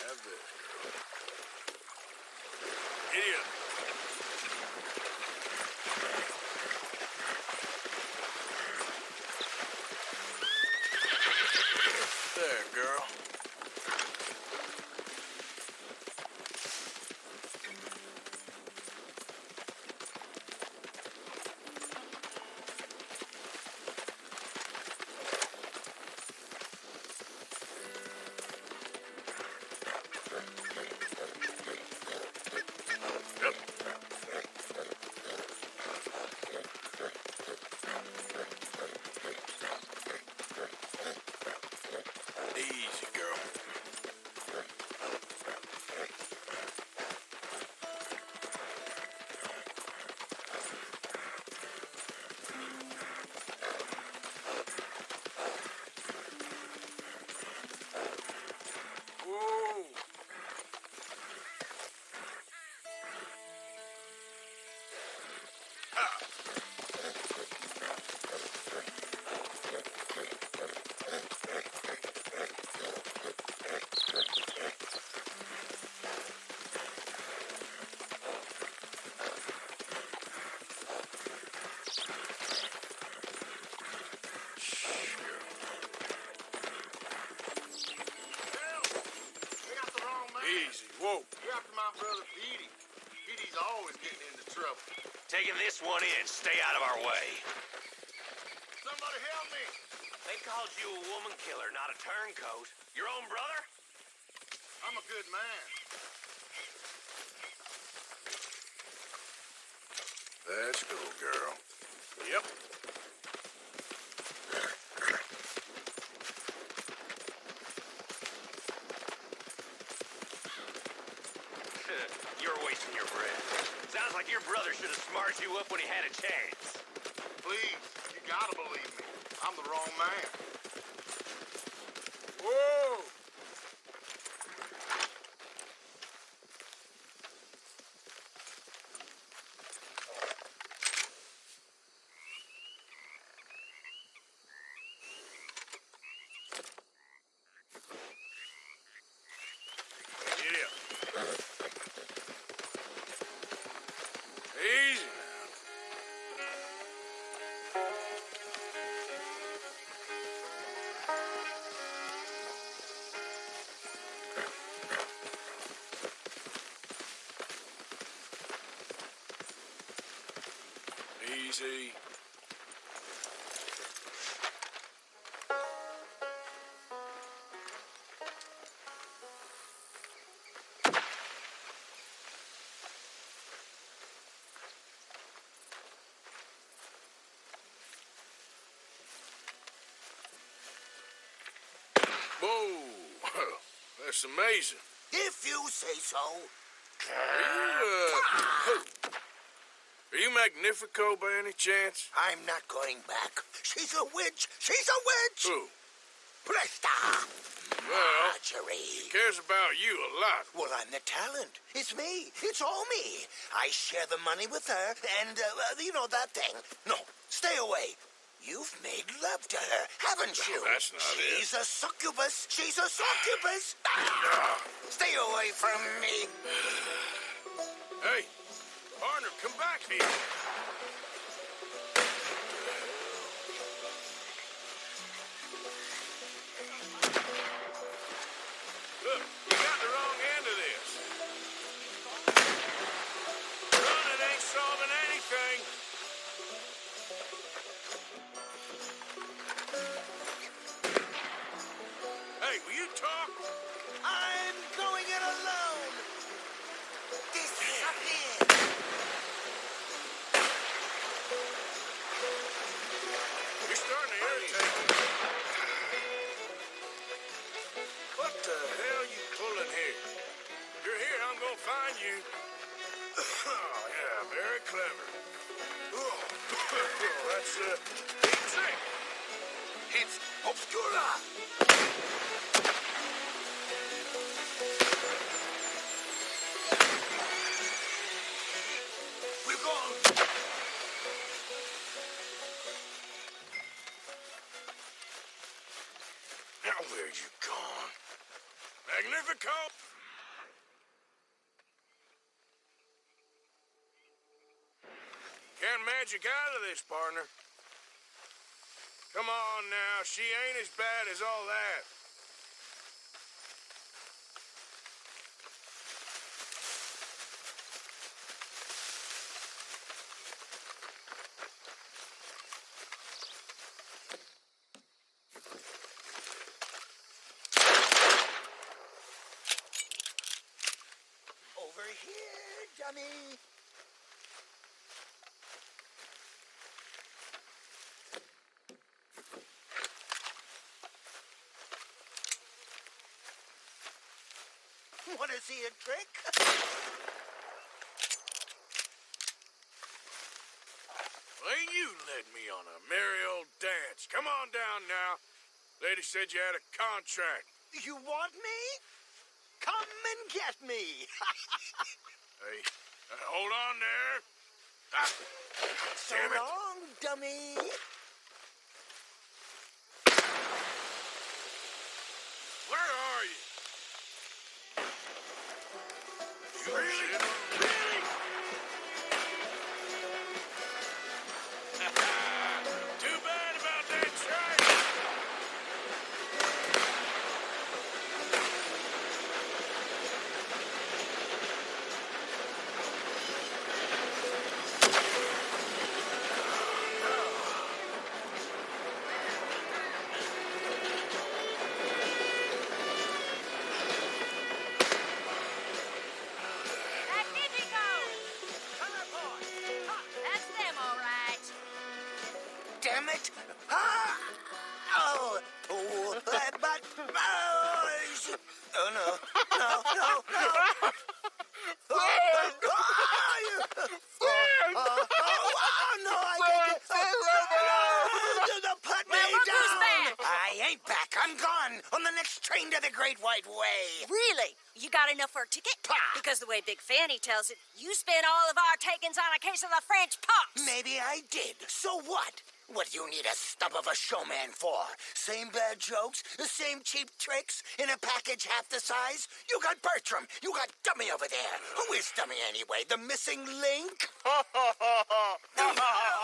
Have this. Idiot. There, girl. Easy, girl. Whoa! Easy, whoa. You're after my brother Petey. Petey's always getting into trouble. Taking this one in. Stay out of our way. Somebody help me! They called you a woman killer, not a turncoat. Your own brother? I'm a good man. Let's go, girl. Yep. You're wasting your breath. Sounds like your brother should have smarted you up when he had a chance. Please, you gotta believe me. I'm the wrong man. Whoa! Get up. Easy now. Easy. Whoa! That's amazing. If you say so. Are you Magnifico by any chance? I'm not going back. She's a witch. She's a witch. Who? Presta. Well, Marjorie. she cares about you a lot. Well, I'm the talent. It's me. It's all me. I share the money with her, and, you know, that thing. No, stay away. You've made love to her, haven't you? No, that's not it. She's a succubus. She's a succubus. Stay away from me. Hey, partner, come back here. Look, you got the wrong end of this. Running ain't solving anything. Hey, will you talk? I'm going it alone. Disappear. You're starting to irritate me. What the hell you pulling here? You're here, I'm gonna find you. Oh, yeah, very clever. Oh, that's a neat trick. It's Obscura. We're gone. Now where you gone? Magnifico! Can't magic out of this, partner. Come on now, she ain't as bad as all that. Over here, dummy. Want to see a trick? Well, you led me on a merry old dance. Come on down now. Lady said you had a contract. You want me? Come and get me. Hey, hold on there. Ah, So damn it. long, dummy. Where are you? You really? Too bad about that train. Magnifico! on the next train to the Great White Way. Really? You got enough for a ticket? Because the way Big Fanny tells it, you spent all of our takings on a case of the French pox. Maybe I did. So what? What do you need a stump of a showman for? Same bad jokes? The same cheap tricks? In a package half the size? You got Bertram. You got Dummy over there. Who is Dummy anyway? The missing link?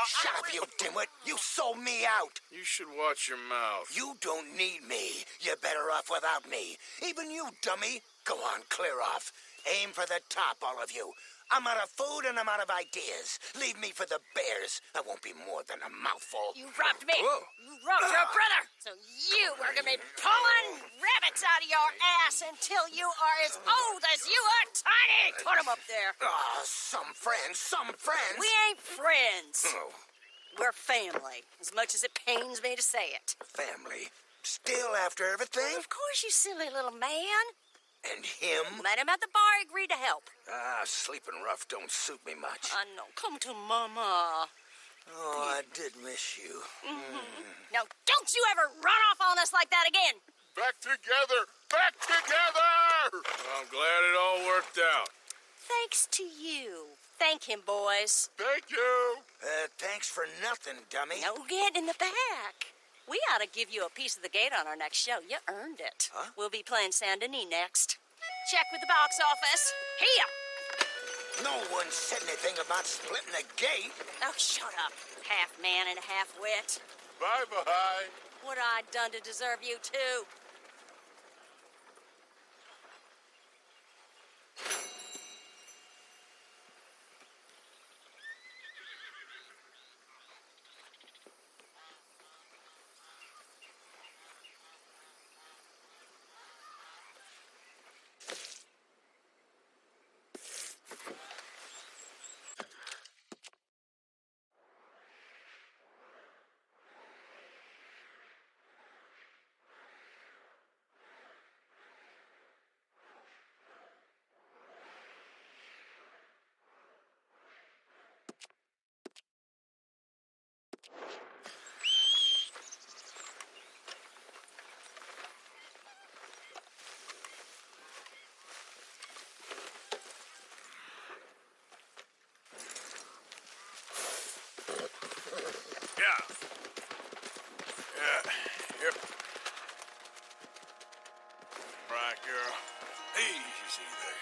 Shut up, you dimwit. You sold me out. You should watch your mouth. You don't need me. You're better off without me. Even you, dummy. Go on, clear off. Aim for the top, all of you. I'm out of food and I'm out of ideas. Leave me for the bears. I won't be more than a mouthful. You robbed me. Whoa. You robbed your brother. So you are going to be pulling rabbits out of your ass until you are as old as you are tiny. Put them up there. Ah, some friends. We ain't friends. Oh, We're family, as much as it pains me to say it. family. Still after everything? Of course, you silly little man. And him? Met him at the bar, agreed to help. Ah, sleeping rough don't suit me much. I know. Come to Mama. Oh, I did miss you. Now, don't you ever run off on us like that again. Back together! Back together! Well, I'm glad it all worked out. Thanks to you. Thank him, boys. Thank you! Thanks for nothing, dummy. No get in the back. We ought to give you a piece of the gate on our next show. You earned it. Huh? We'll be playing Saint Denis next. Check with the box office. Here! No one said anything about splitting a gate. Oh, shut up. Half man and half wit. Bye-bye. What I done to deserve you, too? Yep. Right, girl. Easy there.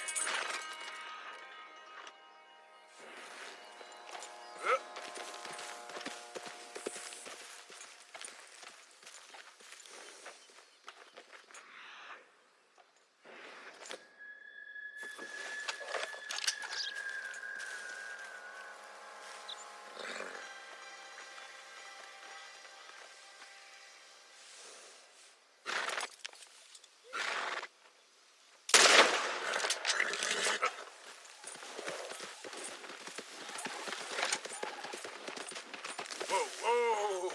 Whoa.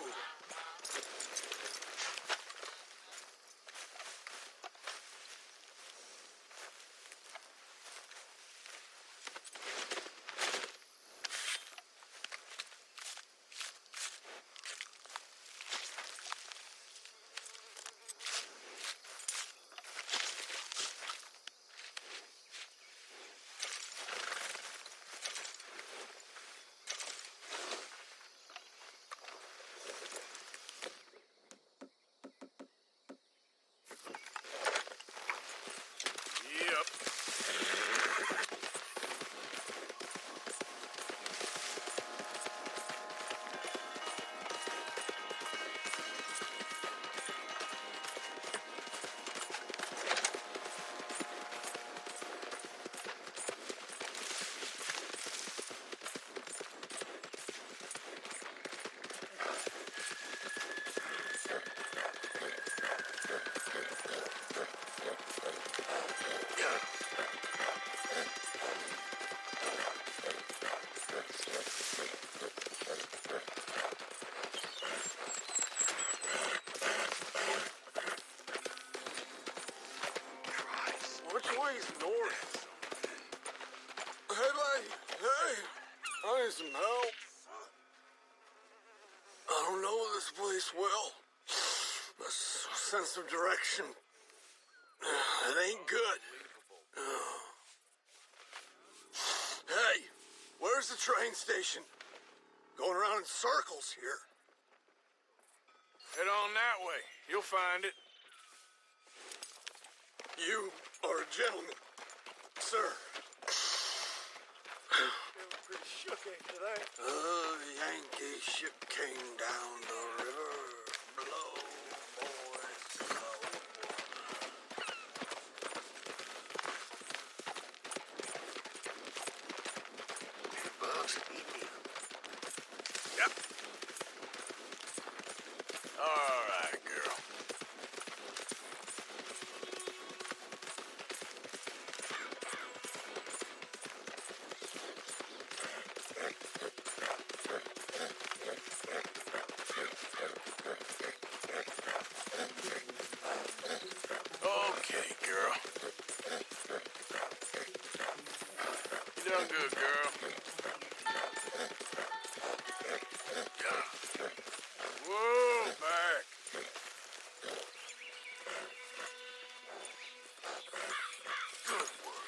Which way's north? Hey, I need some help. I don't know this place well. A sense of direction That ain't good. Hey, where's the train station? Going around in circles here. Head on that way. You'll find it. You are a gentleman, sir. Feeling pretty shook after that. The Yankee ship came down the river. Blow, boys, blow. Hey, Bugs, eat me. Yep. All right, girl. Okay, girl. You done good, girl. Whoa, back. Good work.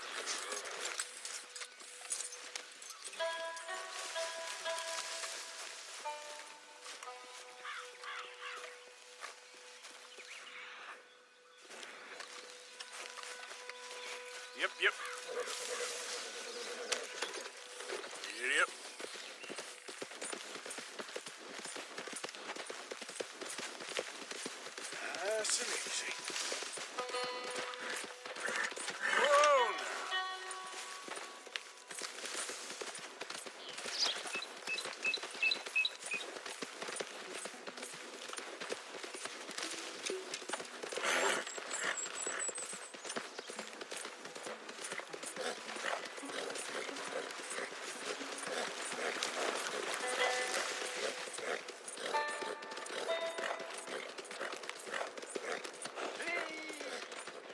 Yep, yep. Yep. Nice and easy. Whoa now.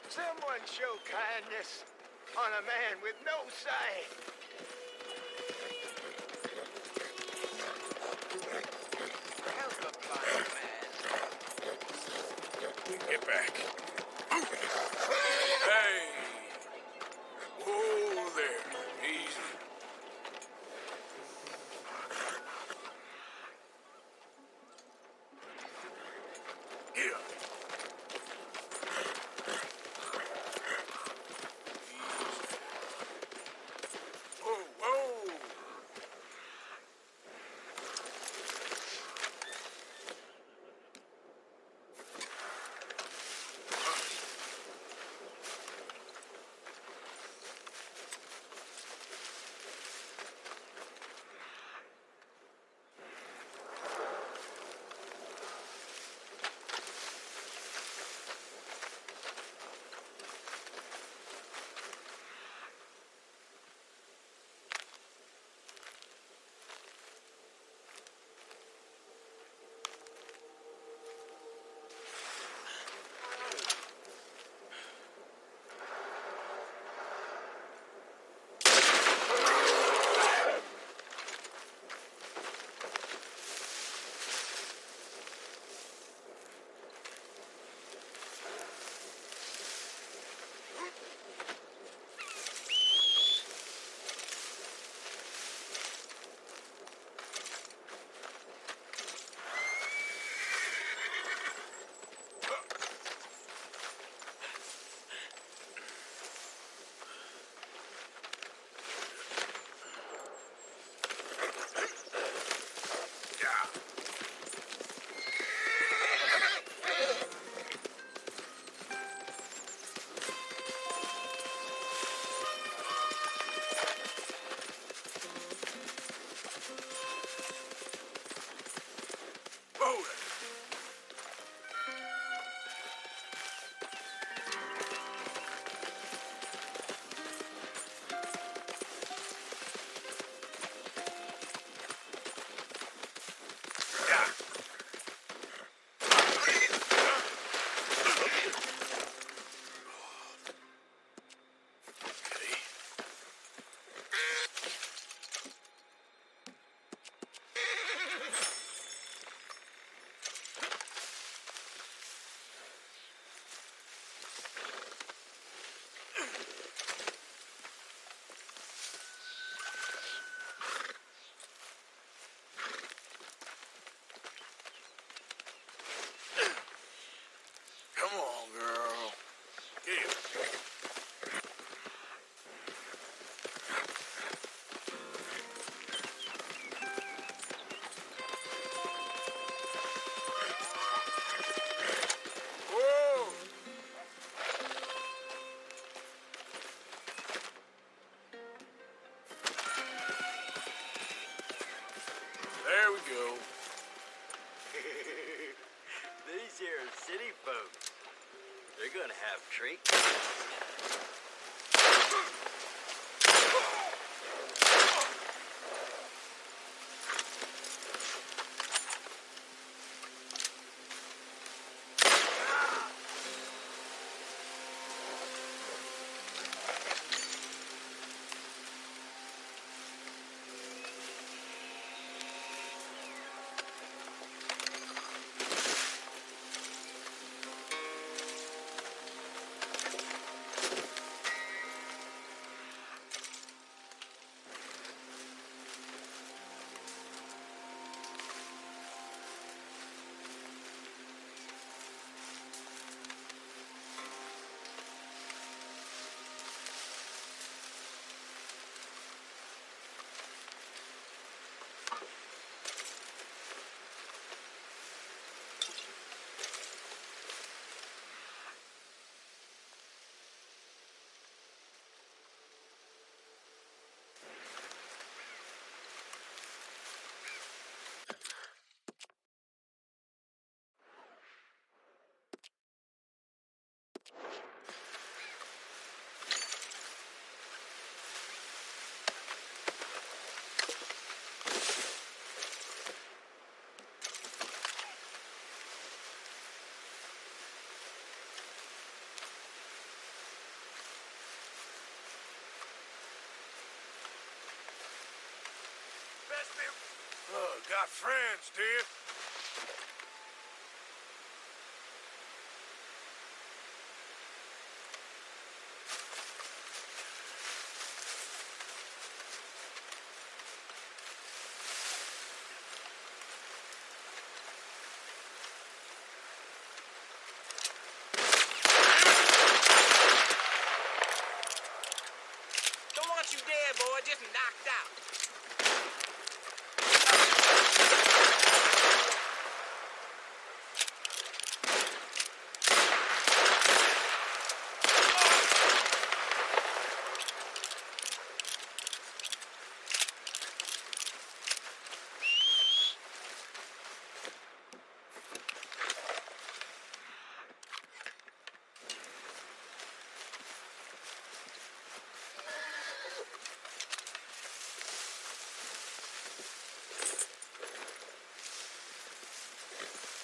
Someone show kindness on a man with no sight. Help a blind man. Get back. Hey. Whoa there. Easy. Get up. Whoa, whoa. gonna have treat. Oh, got friends, do you? Don't want you dead, boy. Just knocked out.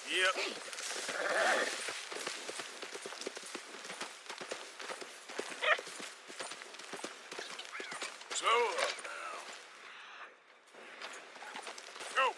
Yep. Slow up now. Go.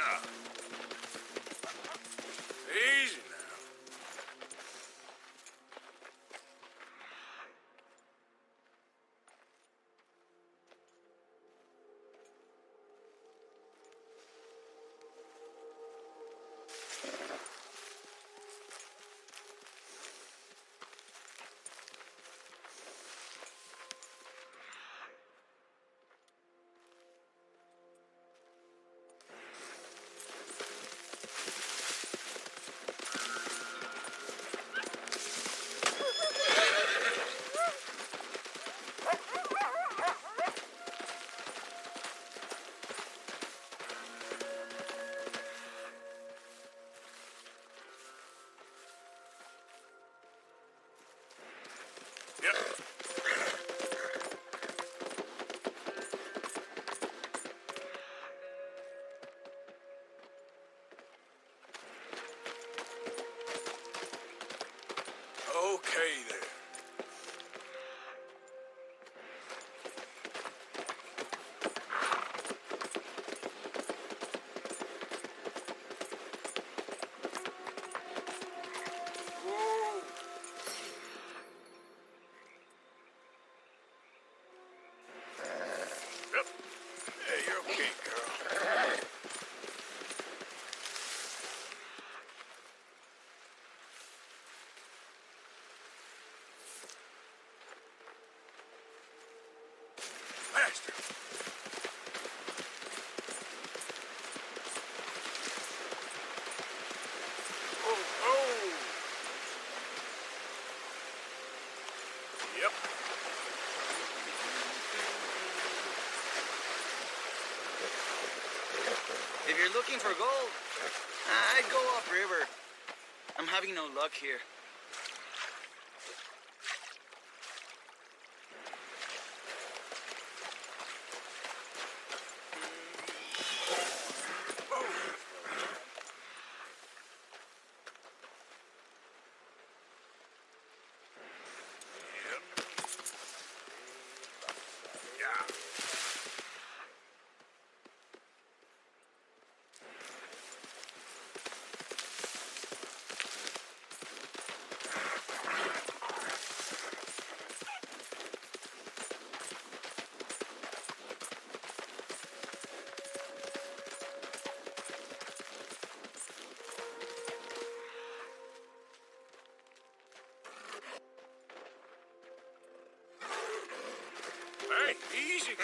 job. Easy now. Okay there. Whoa. Yep. Hey, you're okay, girl. Faster. Oh, oh. Yep. If you're looking for gold, I'd go upriver. I'm having no luck here. Hey, easy.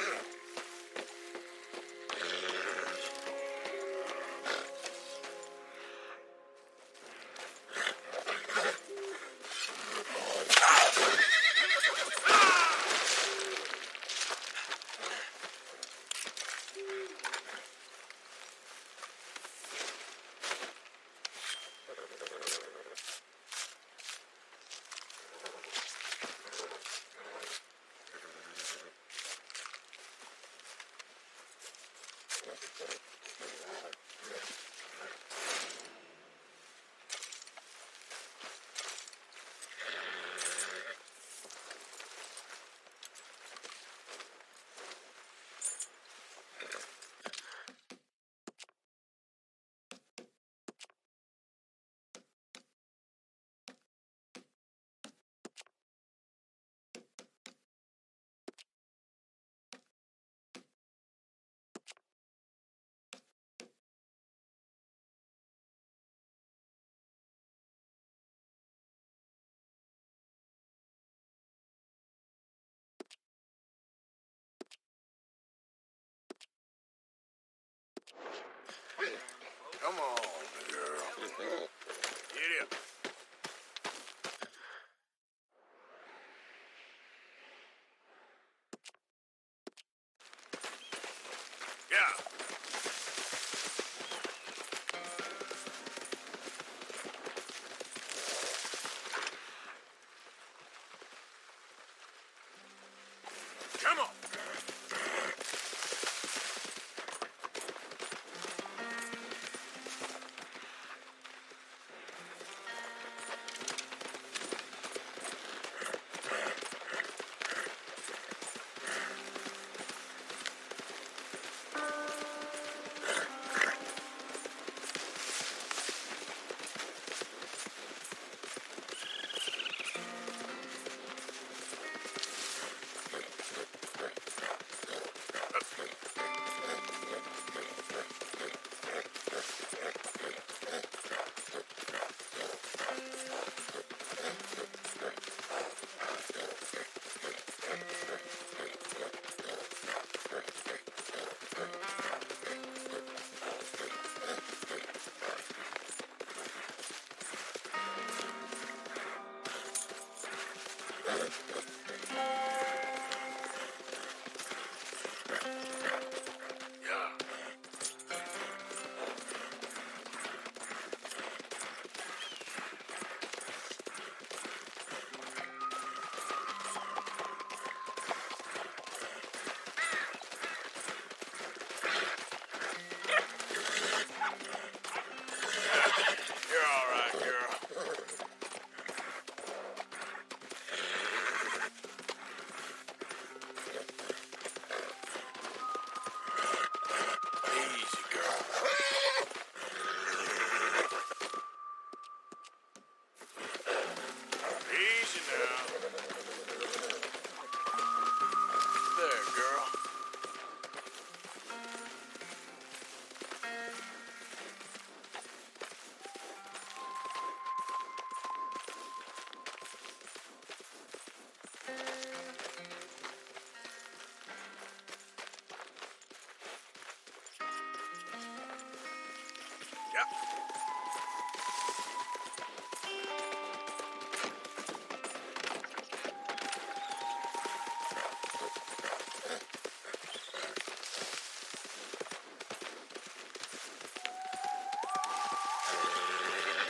Yep.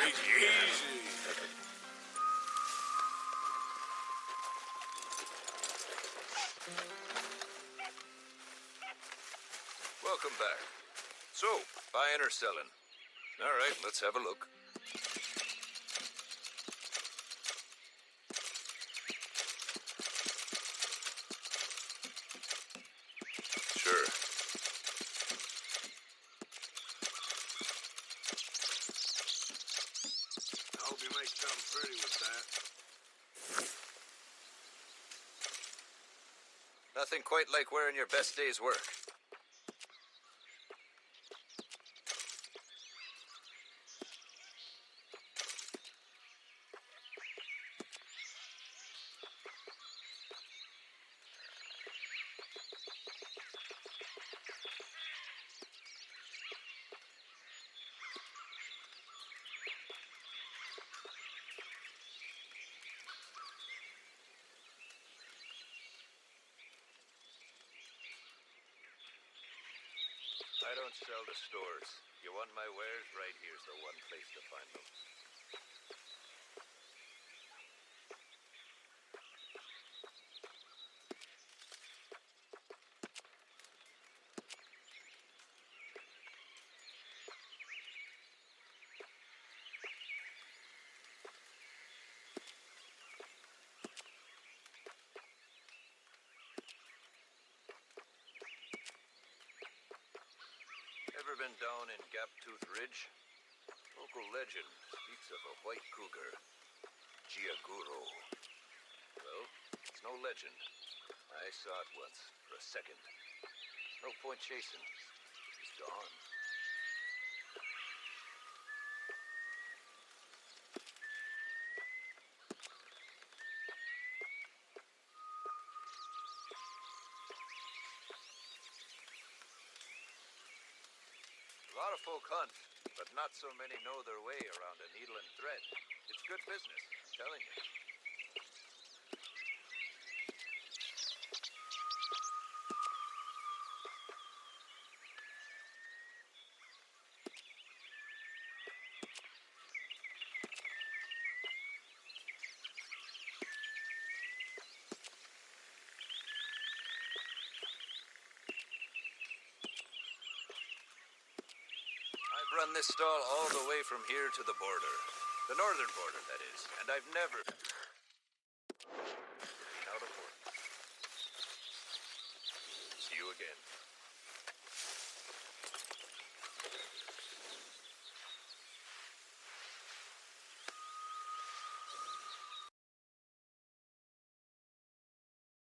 Easy. Welcome back. So, buying or selling? All right, let's have a look. Sure. I hope you make something pretty with that. Nothing quite like wearing your best day's work. I don't sell to stores. You want my wares? Right here's the one place to find them. Ever been down in Gaptooth Ridge? Local legend speaks of a white cougar, Giaguro. Well, it's no legend. I saw it once, for a second. No point chasing. It's gone. A lot of folk hunt, but not so many know their way around a needle and thread. It's good business, I'm telling you. I've run this stall all the way from here to the border. The northern border, that is. And I've never been out of work. See you again.